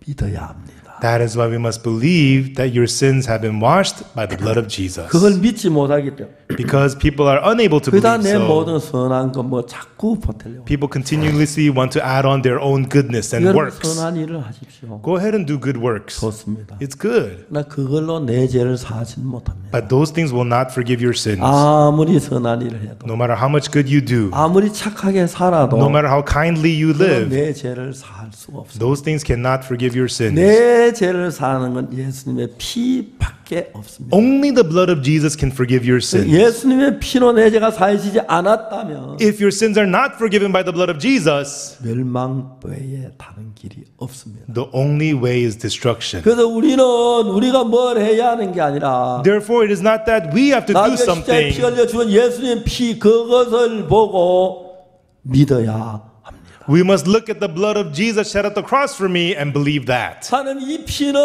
믿어야 합니다. That is why we must believe that your sins have been washed by the blood of Jesus. 그걸 믿지 못하기 때문에 Because people are unable to 그다 believe 내 so. 모든 선한 거 뭐 자꾸 보태려고. People continuously want to add on their own goodness and 여러분 works. 선한 일을 하십시오. Go ahead and do good works. 좋습니다. It's good. 나 그걸로 내 죄를 사하지는 못합니다. But those things will not forgive your sins. 아무리 선한 일을 해도 No matter how much good you do, 아무리 착하게 살아도 no matter how kindly you 그건 live, 내 죄를 사할 수가 없습니다. those things cannot forgive your sins. 내 죄를 사는 건 예수님의 피밖에 없습니다. Only the blood of Jesus can forgive your sins. 예수님의 피로 내 죄가 사해지지 않았다면 If your sins are not forgiven by the blood of Jesus, 멸망 외에 다른 길이 없습니다. the only way is destruction. 그래서 우리가 뭘 해야 하는 게 아니라 Therefore, it is not that we have to do 나중에 십자가에 피 something. 흘려 죽은 예수님의 피 그것을 보고 믿어야 합니다. We must look at the blood of Jesus shed at the cross for me and believe that. 하나님 이 피는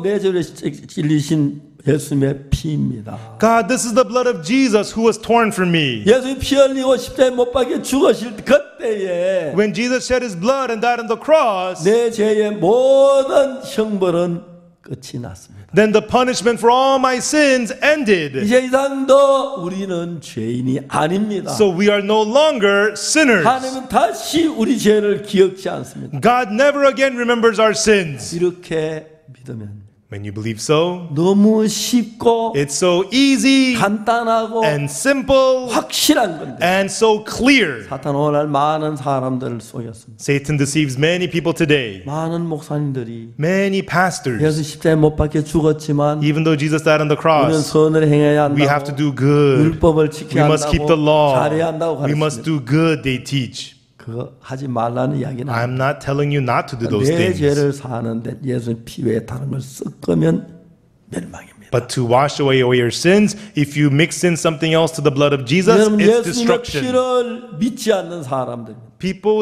내 죄를 찔리신 예수님의 피입니다. God, this is the blood of Jesus who was torn for me. 예수님 피 흘리고 십자가에 못 박혀 죽으실 그때에 When Jesus shed his blood and died on the cross, 내 죄의 모든 형벌은 끝이 났습니다. then the punishment for all my sins ended. 이제 이상 더 우리는 죄인이 아닙니다. So we are no longer sinners. 하나님은 다시 우리 죄를 기억지 않습니다. God never again remembers our sins. 이렇게 믿으면 When you believe so, 너무 쉽고 it's so easy 간단하고 and simple 확실한 건데 and so clear. 사탄 오늘 많은 사람들을 속였습니다. Satan deceives many people today. 많은 목사님들이 Many pastors, 예수 십자가에 못 박혀 죽었지만 even though Jesus died on the 우리는 cross, 선을 행해야 we have to 한다고 do good. 율법을 We 지켜야 must keep the 한다고 law. 잘해야 한다고 We must 가르칩니다. do good, they teach. 그거 하지 말라는 이야기는 I'm not telling you not to do those 내 things. 죄를 사하는데 예수님 피 외에 다른 걸 섞으면 멸망입니다. But to wash away your sins, if you mix in something else to the blood of Jesus, 여러분 it's 예수님의 destruction. 피를 믿지 않는 사람들입니다.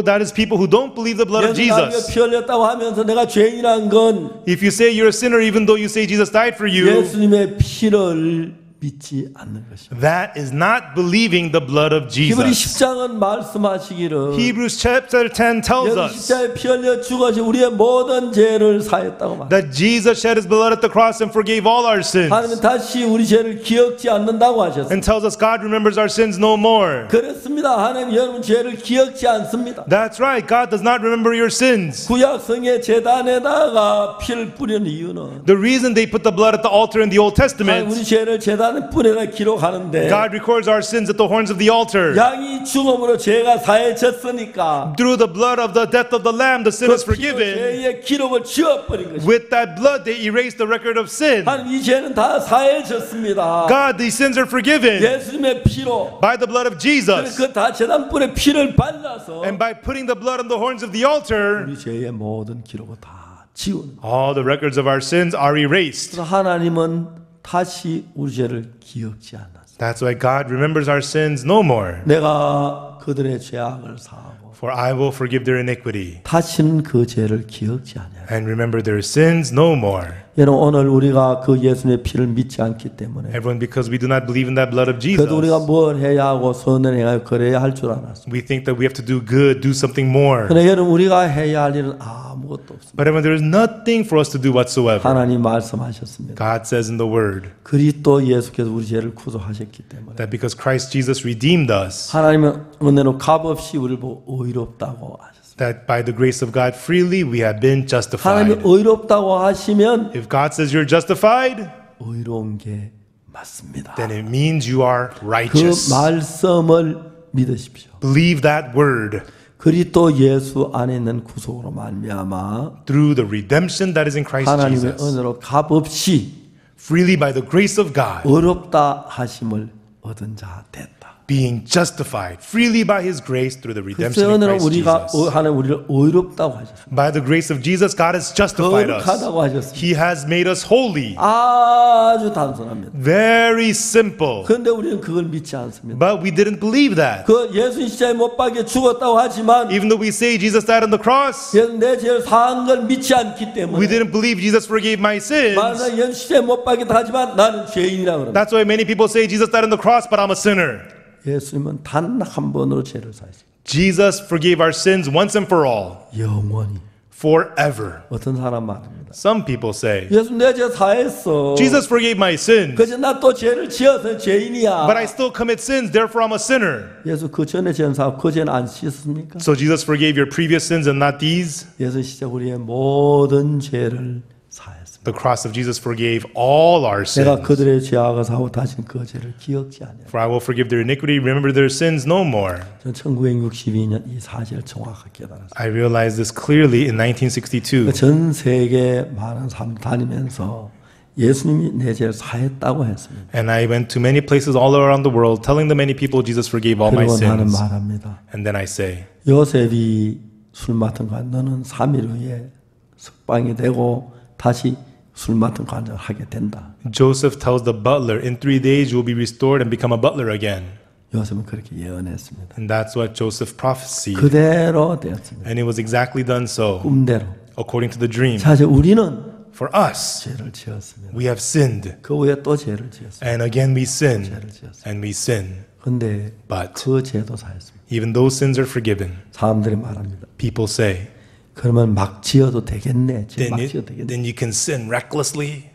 That is people who don't believe the blood of 예수 나에게 Jesus. 피 흘렸다고 하면서 내가 죄인이란 건 If you say you're a sinner, even though you say Jesus died for you, 예수님의 피를 믿지 않는 것입니다. That is not believing the blood of 히브리 Jesus. 10장은 말씀하시기를 Hebrews chapter 10 tells 예수 us 십자가에 피 흘려 죽으시 우리의 모든 죄를 사했다고 말합니다. that Jesus shed his blood at the cross and forgave all our sins. 하나님은 다시 우리 죄를 기억지 않는다고 하셨습니다. And tells us God remembers our sins no more. 그렇습니다. 하나님 여러분 죄를 기억지 않습니다. That's right. God does not remember your sins. 구약성의 제단에다가 피를 뿌리는 이유는 The reason they put the blood at the altar in the Old 하나님 Testament, 우리 죄를 제단에 뿌리라 기록하는데 God records our sins at the horns of the altar. 양이 죽음으로 죄가 사해졌으니까 Through the blood of the death of the Lamb, the sin is 그 피로 forgiven. 죄의 기록을 지워버린 것입니다. With that blood, they erased the record of sin. 하나님 이 죄는 다 사해졌습니다. God, these sins are forgiven 예수님의 피로 by the blood of Jesus. 그 다 제단불에 피를 발라서 And by putting the blood on the horns of the altar, 우리 죄의 모든 기록을 다 지우는 거예요. all the records of our sins are erased. 그래서 하나님은 다시 우리 죄를 기억지 않았어요. That's why God remembers our sins no more. 내가 그들의 죄악을 사하고 For I will forgive their iniquity 다시는 그 죄를 기억지 않아요. and remember their sins no more. 여러분 오늘 우리가 그 예수님의 피를 믿지 않기 때문에 Everyone, because we do not believe in that blood of Jesus, 그래도 우리가 뭘 해야 하고 선을 행하여 그래야 할 줄 알았습니다. we think that we have to do good, do something more. 그러나 여러분 우리가 해야 할 일은 아무것도 없습니다. But everyone, there is nothing for us to do whatsoever. 하나님 말씀하셨습니다. God says in the Word 그리스도 예수께서 우리 죄를 구속하셨기 때문에 that because Christ Jesus redeemed us, 하나님은 은혜로 값없이 우리를 보고 의롭다고 하셨습니다. that by the grace of God freely we have been 하나님이 justified. 의롭다고 하시면 If God says you're justified, 의로운 게 맞습니다. then it means you are 그 righteous. 말씀을 믿으십시오. Believe that word. 그리스도 예수 안에 있는 구속으로 말미암아 Through the redemption that is in Christ 하나님의 Jesus, 은혜로 값없이 freely by the grace of God, 의롭다 하심을 얻은 자 됐다. being justified freely by His grace through the 그 redemption in 은혜로 Christ 우리가 Jesus. 하나님 우리를 의롭다고 하셨습니다. By the grace of Jesus, God has justified us. 거룩하다고 하셨습니다. He has made us holy. 아주 단순합니다. Very simple. 그런데 우리는 그걸 믿지 않습니다. But we didn't believe that. 그 예수 십자가에 못 박혀 죽었다고 하지만 Even though we say Jesus died on the cross, 예수 내 죄를 사한 걸 믿지 않기 we 때문에 didn't believe Jesus forgave my sins. 만약 예수 십자가에 못 박혔다 하지만 나는 죄인이라 그럽니다. That's why many people say Jesus died on the cross, but I'm a sinner. 예수님은 단 한 번으로 죄를 사했습니다. Jesus forgave our sins once and for all, 영원히. forever. 어떤 사람 말입니다. Some people say, 예수 내 죄 사했어. Jesus forgave my sins, 그저 나 또 죄를 지어서 죄인이야. but I still commit sins, therefore I'm a sinner. 예수 그 전에 죄는 사고 그 죄는 안 씻습니까? So Jesus forgave your previous sins and not these? 예수 십자가 우리의 모든 죄를 사했습니다. The cross of Jesus forgave all our 내가 sins. 그들의 죄악을 사고 다시는 그 죄를 기억지 않아요. For I will forgive their iniquity, remember their sins no more. 저는 1962년 이 사실을 정확하게 깨달았어요. I realized this clearly in 1962. 전 세계 많은 삶 다니면서 예수님이 내 죄를 사했다고 했습니다. And I went to many places all around the world telling the many people Jesus forgave all my 그리고 나는 sins. 말합니다. And then I say, 요셉이 술 맡은 관 너는 3일 후에 석방이 되고 다시 술 맡은 관을 하게 된다. Joseph tells the butler, in 3 days you will be restored and become a butler again. 요셉은 그렇게 예언했습니다. And that's what Joseph prophesied. 그대로 되었습니다. And it was exactly done so, 꿈대로. according to the dream. 사실 우리는 For us, 죄를 지었습니다. we have sinned. 그 후에 또 죄를 지었습니다. And again we sin. 죄를 지었습니다. And we sin. 근데 But 그 죄도 사했습니다. even those sins are forgiven. 사람들이 말합니다. People say, 그러면 막 지어도 되겠네. 죄 막 지어도 되겠네. then you can sin recklessly.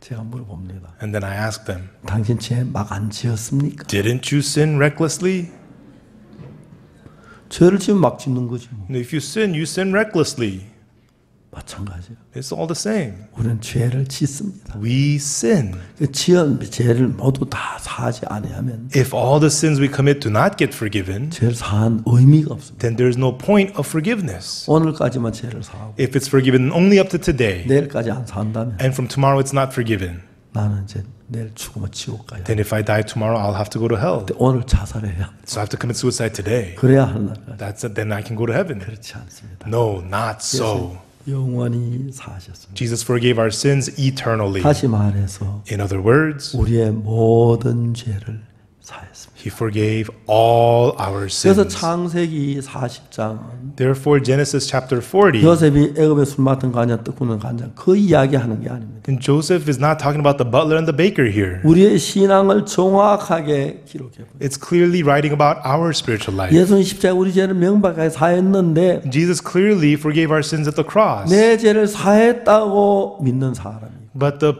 제가 물어봅니다. And then I ask them, 당신 죄 막 안 지었습니까? didn't you sin recklessly? 죄를 지으면 막 짓는 거지 뭐. And if you sin, you sin recklessly. 마찬가지예요. It's all the same. 우리는 죄를 짓습니다. We sin. 그 지은 죄를 모두 다 사하지 아니하면 If all the sins we commit do not get forgiven, 죄를 사한 의미가 없습니다. then there is no point of forgiveness. 오늘까지만 죄를 사하고 If it's forgiven only up to today, 내일까지 안 산다면 and from tomorrow it's not forgiven, 나는 이제 내일 죽으면 지옥 가야 돼. then if I die tomorrow, I'll have to go to hell. 근데 오늘 자살해야 돼. So I have to commit suicide today. 그래야 하늘나라. That's it. Then I can go to heaven. 그렇지 않습니다. No, not so. 영원히 사하셨습니다. Jesus forgave our sins eternally. 다시 말해서 In other words, 우리의 모든 죄를 사했습니다. He forgave all our 그래서 sins. 창세기 40장은 Therefore, Genesis chapter 40, 요셉이 애굽에 술 맡은 간장, 떡구는 간장 그 이야기하는 게 아닙니다. and Joseph is not talking about the butler and the baker here. 우리의 신앙을 정확하게 기록해 보세요. It's clearly writing about our spiritual life. 예수는 십자가에 우리 죄를 명백하게 사했는데 Jesus clearly forgave our sins at the cross. 내 죄를 사했다고 믿는 사람이 But there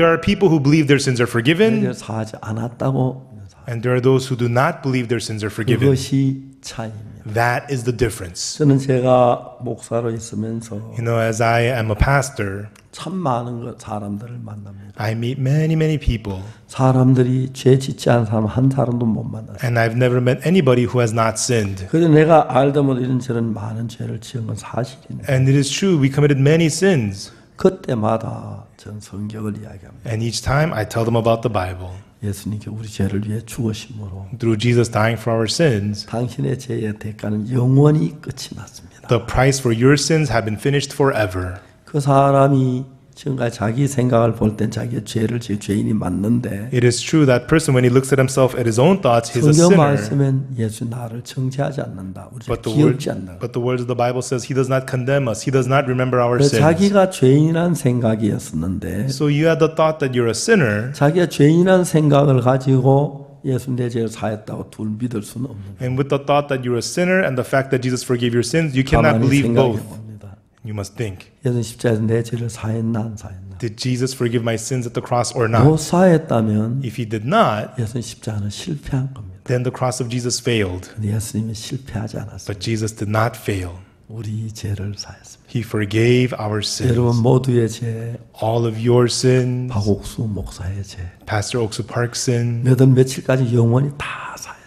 are people who believe their sins are 내 forgiven, 죄를 사하지 않았다고 믿는 사람. and there are those who do not believe their sins are forgiven. 그것이 차이입니다. That is the difference. 저는 제가 목사로 있으면서 You know, as I am a pastor, 참 많은 사람들을 만납니다. I meet many people, 사람들이 죄 짓지 않은 사람 한 사람도 못 만났어요. and I've never met anybody who has not sinned. 그래서 내가 알다 못해 이런저런 많은 죄를 지은 건 사실이네. And it is true, we committed many sins. 그때마다 전 성경을 이야기합니다. And each time I tell them about the Bible. 예수님께 우리 죄를 위해 죽으심으로 Through Jesus dying for our sins, 당신의 죄의 대가는 영원히 끝이 났습니다. the price for your sins have been finished forever. 그 사람이 지금까지 자기 생각을 볼 땐 자기의 죄를 지은 죄인이 맞는데 It is true that person, when he looks at himself at his own thoughts, he's a 성경 sinner. 말씀엔 예수 나를 정죄하지 않는다. 우리 But 기억지 않는다. the words of the Bible says he does not condemn us. He does not remember our 그래서 sins. 자기가 죄인이란 생각이었었는데 So you had the thought that you're a sinner, 자기가 죄인이란 생각을 가지고 예수 내 죄를 사했다고 둘 믿을 수는 없는 거예요. and with the thought that you're a sinner and the fact that Jesus forgave your sins, you cannot 가만히 believe 생각해 both. 봅니다. You must think, 예수 십자가에서 내 죄를 사했나 안 사했나? did Jesus forgive my sins at the cross or 못 not? 사했다면 If he did not, 예수 십자가는 실패한 겁니다. then the cross of Jesus failed. 근데 예수님이 실패하지 않았습니다. But Jesus did not fail. 우리 죄를 사했습니다. He forgave our 여러분 sins. 모두의 죄, All of your sins, 박옥수 목사의 죄, Pastor Oksu Park's sin, 몇 월 며칠까지 영원히 다 사했습니다.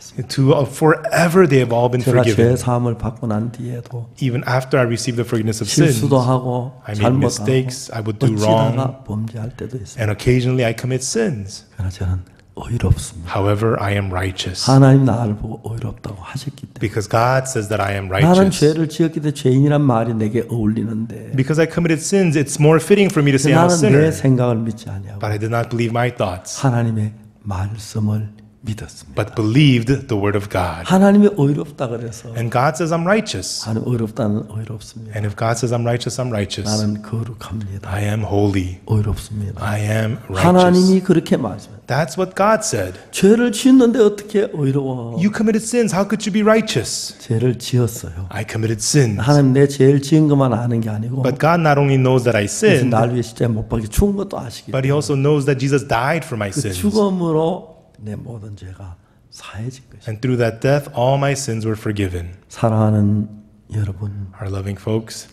forever they have all been 제가 죄 forgiven. 사함을 받고 난 뒤에도 Even after I received the forgiveness of sins, 실수도 하고 I made 잘못하고 mistakes, I would do wrong, 어찌다가 범죄할 때도 있어요. and occasionally I commit sins. 그러나 저는 의롭습니다. However, I am righteous. 하나님 나를 보고 의롭다고 하셨기 때문에 Because God says that I am 나는 righteous. 죄를 지었기 때문에 죄인이란 말이 내게 어울리는데 Because I committed sins, it's more fitting for me to say I'm a 나는 내 sinner. 생각을 믿지 아니하고 But I did not believe my thoughts, 하나님의 말씀을 믿었습니다. but believed the word of God. 하나님이 의롭다 그래서 And God says I'm righteous. 하나님 의롭다는 의롭습니다. And if God says I'm righteous, I'm righteous. 나는 거룩합니다. I am holy. 의롭습니다. I am righteous. 하나님이 그렇게 말씀해요. That's what God said. 죄를 지었는데 어떻게 의로워? You committed sins. How could you be righteous? 죄를 지었어요. I committed sins. 하나님 내 죄를 지은 것만 아는 게 아니고 But God not only knows that I 그래서 sinned, 날 위해 십자가에 못 박혀 죽은 것도 아시기 but He also knows that Jesus died for my 그 sins. 죽음으로 내 모든 죄가 사해진 것이죠. And through that death, all my sins were forgiven. 사랑하는 여러분, Our loving folks,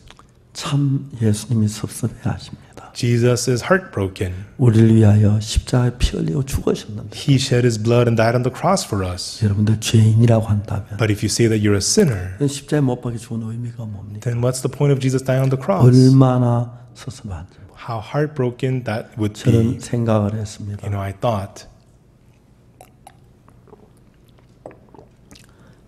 참 예수님이 섭섭해하십니다. Jesus is heartbroken. 우리를 위하여 십자가에 피 흘리고 죽으셨는데 He shed His blood and died on the cross for us. 여러분들 죄인이라고 한다면 But if you say that you're a sinner, 십자가에 못 박혀 죽은 의미가 뭡니까? then what's the point of Jesus dying on the cross? 얼마나 섭섭한지 How heartbroken that would 저는 be. 생각을 했습니다. I thought,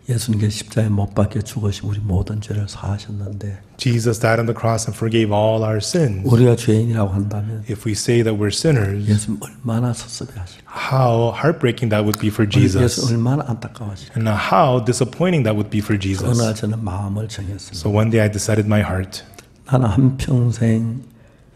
예수님께 십자가에 못 박혀 죽으신 우리 모든 죄를 사하셨는데 Jesus died on the cross and forgave all our sins. 우리가 죄인이라고 한다면 If we say that we're sinners, 예수님 얼마나 섭섭해하실까? how heartbreaking that would be for 예수 Jesus. 얼마나 안타까워하실까? And how disappointing that would be for 어느 Jesus. 날 저는 마음을 정했습니다. So one day I decided in my heart, 나는 한평생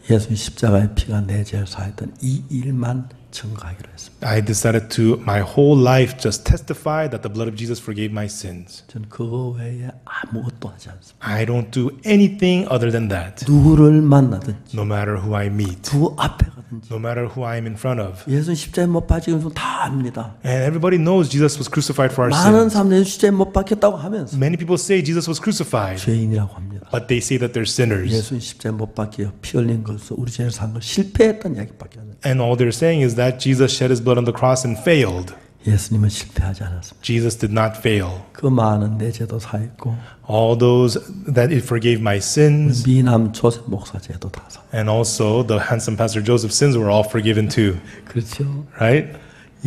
예수님 십자가의 피가 내 죄를 사했던 이 일만 증거하기로 했습니다. I decided to, my whole life, just testify that the blood of Jesus forgave my sins. 저는 그거 외에 아무것도 하지 않습니다. I don't do anything other than that. 누구를 만나든지 No matter who I meet, 누구 앞에 가든지 no matter who I am in front of. 예수님 십자가에 못 박히는 다 압니다. And everybody knows Jesus was crucified for our 많은 sins. 사람들이 십자가에 못 박혔다고 하면서 Many people say Jesus was crucified, 죄인이라고 합니다. but they say that they're sinners. 예수님 십자가에 못 박혀 피 흘린 것으로 우리 죄를 산 걸 실패했다는 이야기밖에 안 해요. And all they're saying is that Jesus shed His blood on the cross and failed. 예수님은 실패하지 않았습니다. Jesus did not fail. 그 많은 내 죄도 사했고 All those that it forgave my sins, 미남 조셉 목사 죄도 다 사. and also the handsome Pastor Joseph's sins were all forgiven too. 그렇죠. Right?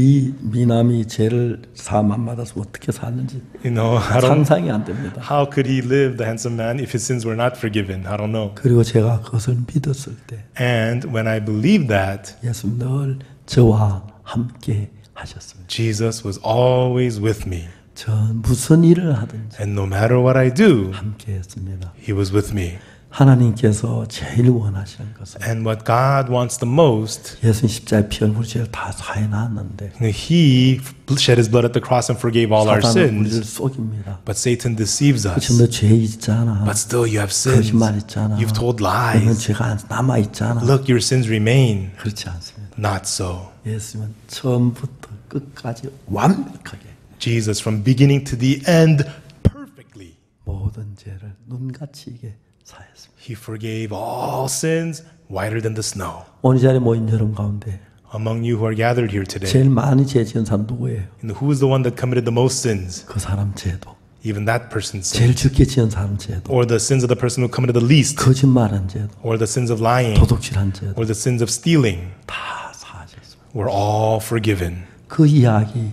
이 미남이 죄를 사함 안 받아서 어떻게 샀는지 I don't. 상상이 안 됩니다. How could he live, the handsome man, if his sins were not forgiven? I don't know. 그리고 제가 그것을 믿었을 때 And when I believed that, 예수님 늘 저와 함께 하셨습니다. Jesus was always with me. 전 무슨 일을 하든지 And no matter what I do, 함께 했습니다. He was with me. 하나님께서 제일 원하시는 것은 And what God wants the most, 예수님 십자가에 피 흘려 우리 죄를 다 사해 놨는데 He shed His blood at the cross and forgave all our 사단은 우리를 sins. 속입니다. But Satan deceives 그치, us. 너 죄 있잖아. But still you have sins. 거짓말 있잖아. You've told 너는 lies. 죄가 남아 있잖아. Look, your sins remain. 그렇지 않습니다. Not so. 예수님은 처음부터 끝까지 완벽하게 Jesus, from beginning to the end, perfectly, 모든 죄를 눈같이 이게 사했습니다. He forgave all sins whiter than the snow. 오늘 이 자리에 모인 여러분 가운데 Among you who are gathered here today, 제일 많이 죄 지은 사람 누구예요? and who is the one that committed the most sins? 그 사람 죄도. Even that person's 제일 sins. 적게 지은 사람 죄도. Or the sins of the person who committed the least. 거짓말한 죄도. Or the sins of lying. 도둑질한 죄도. Or the sins of stealing. 다 사하셨습니다. Were all forgiven. 그 이야기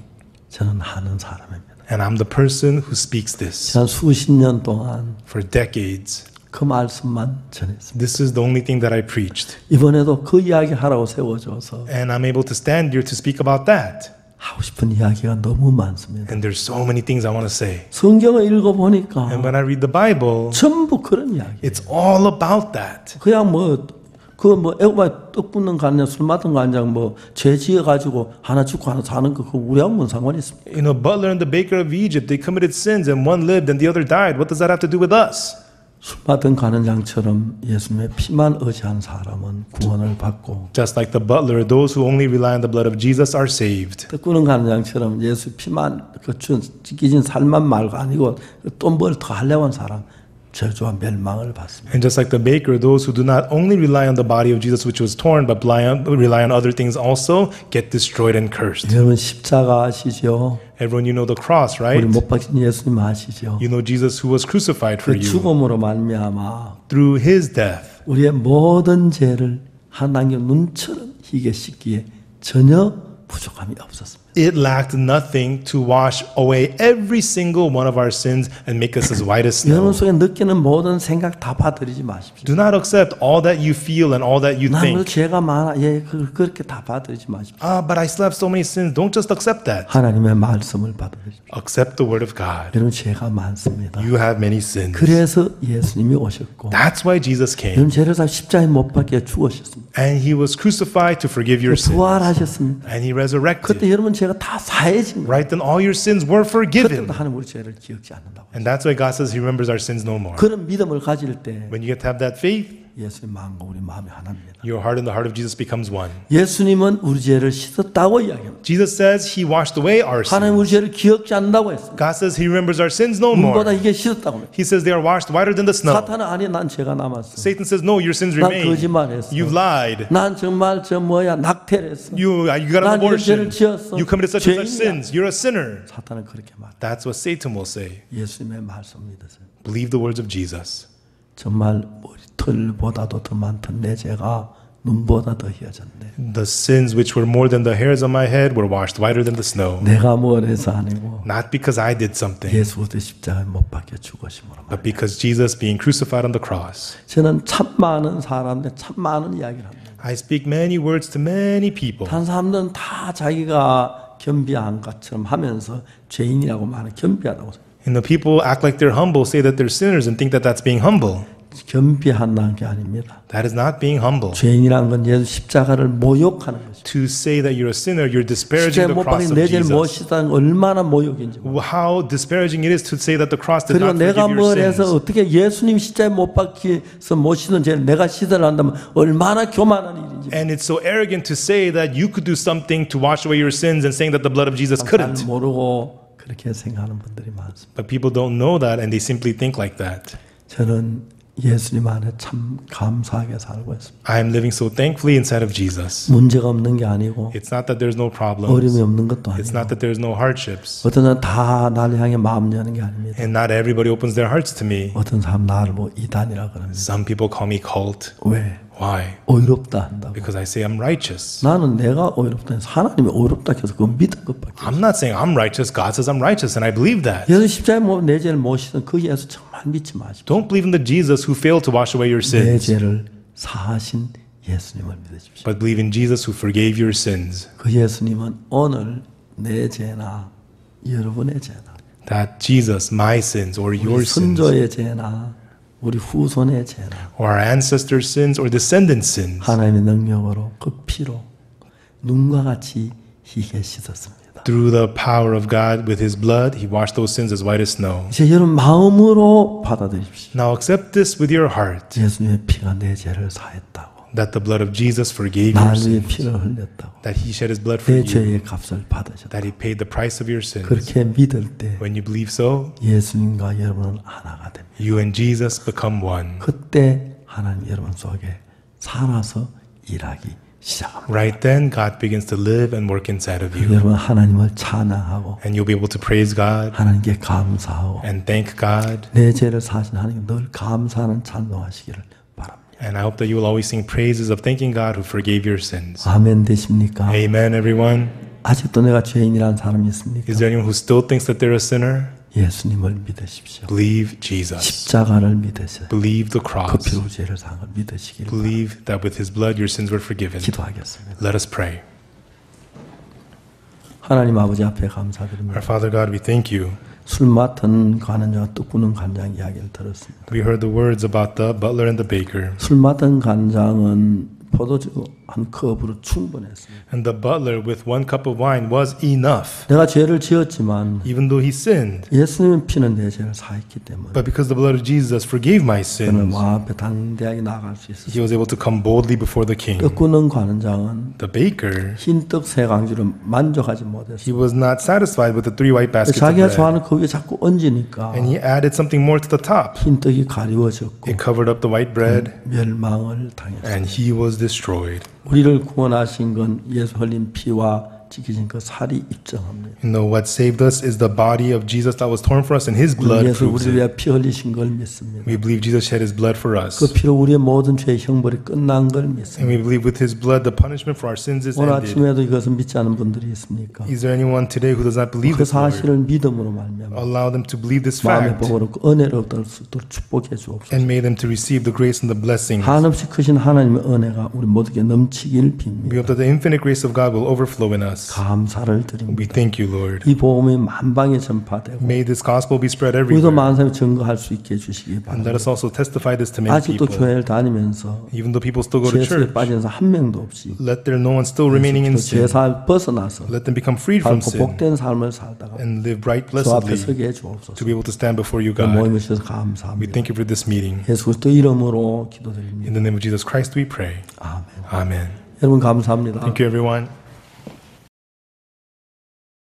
저는 하는 사람입니다. And I'm the person who speaks this. 지난 수십 년 동안 For decades, 그 말씀만 전했습니다. this is the only thing that I preached. 이번에도 그 이야기 하라고 세워줘서 And I'm able to stand here to speak about that. 하고 싶은 이야기가 너무 많습니다. And there's so many things I want to say. 성경을 읽어보니까 And when I read the Bible, 전부 그런 이야기. it's all about that. 그냥 애고바에 떡 붓는 간장, 술 맡은 간장, 죄 지어가지고 하나 죽고 하나 사는 거, 그거 우리하고 무슨 상관이 있습니까? You know, Butler and the baker of Egypt, they committed sins and one lived and the other died. What does that have to do with us? 술 맡은 간장처럼 예수님의 피만 의지한 사람은 구원을 받고, Just like the butler, those who only rely on the blood of Jesus are saved. 떡 굽는 간장처럼 예수 피만, 찢겨진 살만 말고 아니고 또 뭘 더 하려고 한 사람, 저주와 멸망을 받습니다. And just like the baker, those who do not only rely on the body of Jesus which was torn, but rely on other things also, get destroyed and cursed. 여러분 십자가 아시죠? Everyone, you know the cross, 우리 right? 못 박힌 예수님 아시죠? You know Jesus who was crucified for 그 you. 죽음으로 말미암아 Through His death, 우리의 모든 죄를 하나님의 눈처럼 희게 씻기에 전혀 부족함이 없었습니다. it lacked nothing to wash away every single one of our sins and make us as white as 여러분 snow. 속에 느끼는 모든 생각 다 받아들이지 마십시오. Do not accept all that you feel and all that you 나는 think. 죄가 많아. 그렇게 다 받아들이지 마십시오. But I still have so many sins. Don't just accept that. 하나님의 말씀을 받아들이십시오. Accept the word of God. 여러분 죄가 많습니다. You have many sins. 그래서 예수님이 오셨고 That's why Jesus came. 여러분 죄를 다 십자가에 못 박혀 죽으셨습니다. And He was crucified to forgive your sins. 부활하셨습니다. And He resurrected. 그때 여러분 죄가 다 사해진 거예요. Right? Then all your sins were forgiven. 그때도 하나님 우리 죄를 기억지 않는다고. And that's why God says He remembers our sins no more. 그런 믿음을 가질 때 When you get to have that faith, 예수님 마음과 우리 마음이 하나입니다. your heart and the heart of Jesus becomes one. 예수님은 우리 죄를 씻었다고 이야기합니다. Jesus says He washed away our 하나님 sins. 우리 죄를 기억지 않는다고 했습니다. God says He remembers our sins no more. 눈보다 이게 씻었다고 합니다. He says they are washed whiter than the snow. 사탄은 아니 난 죄가 남았어. Satan says no, your sins 난 remain. 거짓말했어. You've lied. 난 정말 낙태를 했어. You got an 난 이런 죄를 abortion. 지었어. You committed such and such 죄인이야. sins. You're a sinner. 사탄은 그렇게 말. That's what Satan will say. 예수님의 말씀 믿으세요. Believe the words of Jesus. 정말 머리털보다도 더 많던 내 죄가 눈보다 더 희어졌네. The sins which were more than the hairs on my head were washed whiter than the snow. 내가 뭘 해서 아니고 Not because I did something, 예수 그리스도 십자가에 못 박혀 죽으심으로. but because Jesus being crucified on the cross. 저는 참 많은 사람들 참 많은 이야기를 합니다. I speak many words to many people. 다른 사람들은 다 자기가 겸비한 것처럼 하면서 죄인이라고 말하는 겸비하다고. And the people act like they're humble, say that they're sinners, and think that that's being humble. 겸비한다는 게 아닙니다. That is not being humble. 죄인이라는 건 예수 십자가를 모욕하는 것입니다. To say that you're a sinner, you're disparaging 십자가에 the 못 cross 박힌 of 내 죄를 못 Jesus. 씻다는 건 얼마나 모욕인지. How disparaging it is to say that the cross did 그리고 not 내가 forgive your 뭘 해서 sins. 어떻게 예수님 십자가에 못 박혀서 못 씻은 죄를 내가 씻으려 한다면 얼마나 교만한 일인지. And it's so arrogant to say that you could do something to wash away your sins and saying that the blood of Jesus 잘 couldn't. 모르고 그렇게 생각하는 분들이 많습니다. But people don't know that and they simply think like that. 저는 예수님 안에 참 감사하게 살고 있습니다. I am living so thankfully inside of Jesus. 문제가 없는 게 아니고 It's not that there's no 어려움이 problems. 없는 것도 It's 아니고 not that there's no hardships. 어떤 사람 다 나를 향해 마음 여는 게 아닙니다. And not everybody opens their hearts to me. 어떤 사람 나를 뭐 이단이라 그럽니다. Some people call me cult. 왜? Why? 어이롭다 한다고. Because I say I'm righteous. 나는 내가 어이롭다 해서 하나님이 어이롭다 해서 그거 믿은 것밖에. I'm not saying I'm righteous. God says I'm righteous, and I believe that. 예수 십자가에 내 죄를 못 씻은 그 예수 정말 믿지 마십시오. Don't believe in the Jesus who failed to wash away your 내 sins, 죄를 사하신 예수님을 믿으십시오. but believe in Jesus who forgave your sins. 그 예수님은 오늘 내 죄나 여러분의 죄나 that Jesus, my sins or your 우리 sins, 선조의 죄나 우리 후손의 죄나 or our ancestors' sins or descendants' sins, 하나님의 능력으로 그 피로 눈과 같이 희게 씻었습니다. through the power of God with His blood, He washed those sins as white as snow. 이제 여러분 마음으로 받아들이십시오. Now accept this with your heart, 예수님의 피가 내 죄를 사했다고. that the blood of Jesus forgave your 나를 위해 sins, 피를 흘렸다고. that He shed His blood for 내 you, 죄의 값을 받으셨다. that He paid the price of your sins. 그렇게 믿을 때 When you believe so, 예수님과 여러분은 하나가 됩니다. you and Jesus become one. 그때 하나님 여러분 속에 살아서 일하기 시작합니다. Right then, God begins to live and work inside of you. 여러분 하나님을 찬양하고 And you'll be able to praise God 하나님께 감사하고 and thank God. 내 죄를 사신 하나님 늘 감사하는 찬송하시기를 바랍니다. And I hope that you will always sing praises of thanking God who forgave your sins. 아멘 되십니까? Amen, everyone. 아직도 내가 죄인이라는 사람이 있습니까? Is there anyone who still thinks that they're a sinner? 예수님을 믿으십시오. Believe Jesus. 십자가를 믿으세요. Believe the 그 cross. 피로 죄를 사한 걸 믿으시기를 바랍니다. Believe that with His blood your sins were forgiven. 기도하겠습니다. Let us pray. 하나님 아버지 앞에 감사드립니다. Our Father God, we thank you. 술 맡은 간장과 떡 구는 간장 이야기를 들었습니다. We heard the words about the butler and the baker. 술 맡은 간장은 포도주 한 컵으로 충분했습니다. And the butler with 1 cup of wine was enough. 내가 죄를 지었지만 Even though he sinned. 예수님의 피는 내 죄를 사했기 때문에 But because the blood of Jesus forgave my 저는 sins, 왕 앞에 당대하게 나아갈 수 있었습니다. he was able to come boldly before the king. 떡 구는 간장은 The baker, 흰 떡 세 강주를 만족하지 he 못했어요. was not satisfied with the 3 white baskets of 자기가 bread. 좋아하는 그 위에 자꾸 얹으니까 And he added something more to the top. 흰 떡이 가리워졌고 It covered up the white bread, 멸망을 당했어요. and he was destroyed. 우리를 구원하신 건 예수 흘린 피와 지키신 그 살이 입증합니다. You know, what saved us is the body of Jesus that was torn for us, and his blood 예수 proves 우리를 it. 위해 피 흘리신 걸 믿습니다. We believe Jesus shed his blood for us. 그 피로 우리의 모든 죄의 형벌이 끝난 걸 And 믿습니다. we believe with his blood the punishment for our sins is 오늘 ended. 아침에도 이것을 믿지 않은 분들이 있습니까? Is there anyone today who does not believe 그 this, Lord? 사실을 믿음으로 말미암아 Allow them to believe this 마음의 fact 복으로 그 은혜를 얻을 수 있도록 축복해 주옵소서. and may them to receive the grace and the blessings. 한없이 크신 하나님의 은혜가 우리 모두에게 넘치길 We 빕니다. hope that the infinite grace of God will overflow in us. 감사를 We 드립니다. thank you, Lord. 이 복음이 만방에 전파되고 May this gospel be spread 우리도 everywhere. 많은 사람이 증거할 수 있게 해주시기 And let 바랍니다. us also testify this to many 아직도 people. 교회를 다니면서 Even though people still go to 죄 속에 church, 빠진 사람 한 명도 없이 let there no one still remaining in sin. 죄사를 벗어나서 Let them become freed from 밝고 sin 복된 삶을 살다가 and live right 주 앞에 blessedly 서게 to 해주옵소서. be able to stand before you, 그 God. 모임을 주셔서 We 감사합니다. thank you for this meeting. 예수 그리스도 이름으로 기도드립니다. In the name of Jesus Christ we pray. 아멘. Amen. 여러분 감사합니다. Thank you, everyone.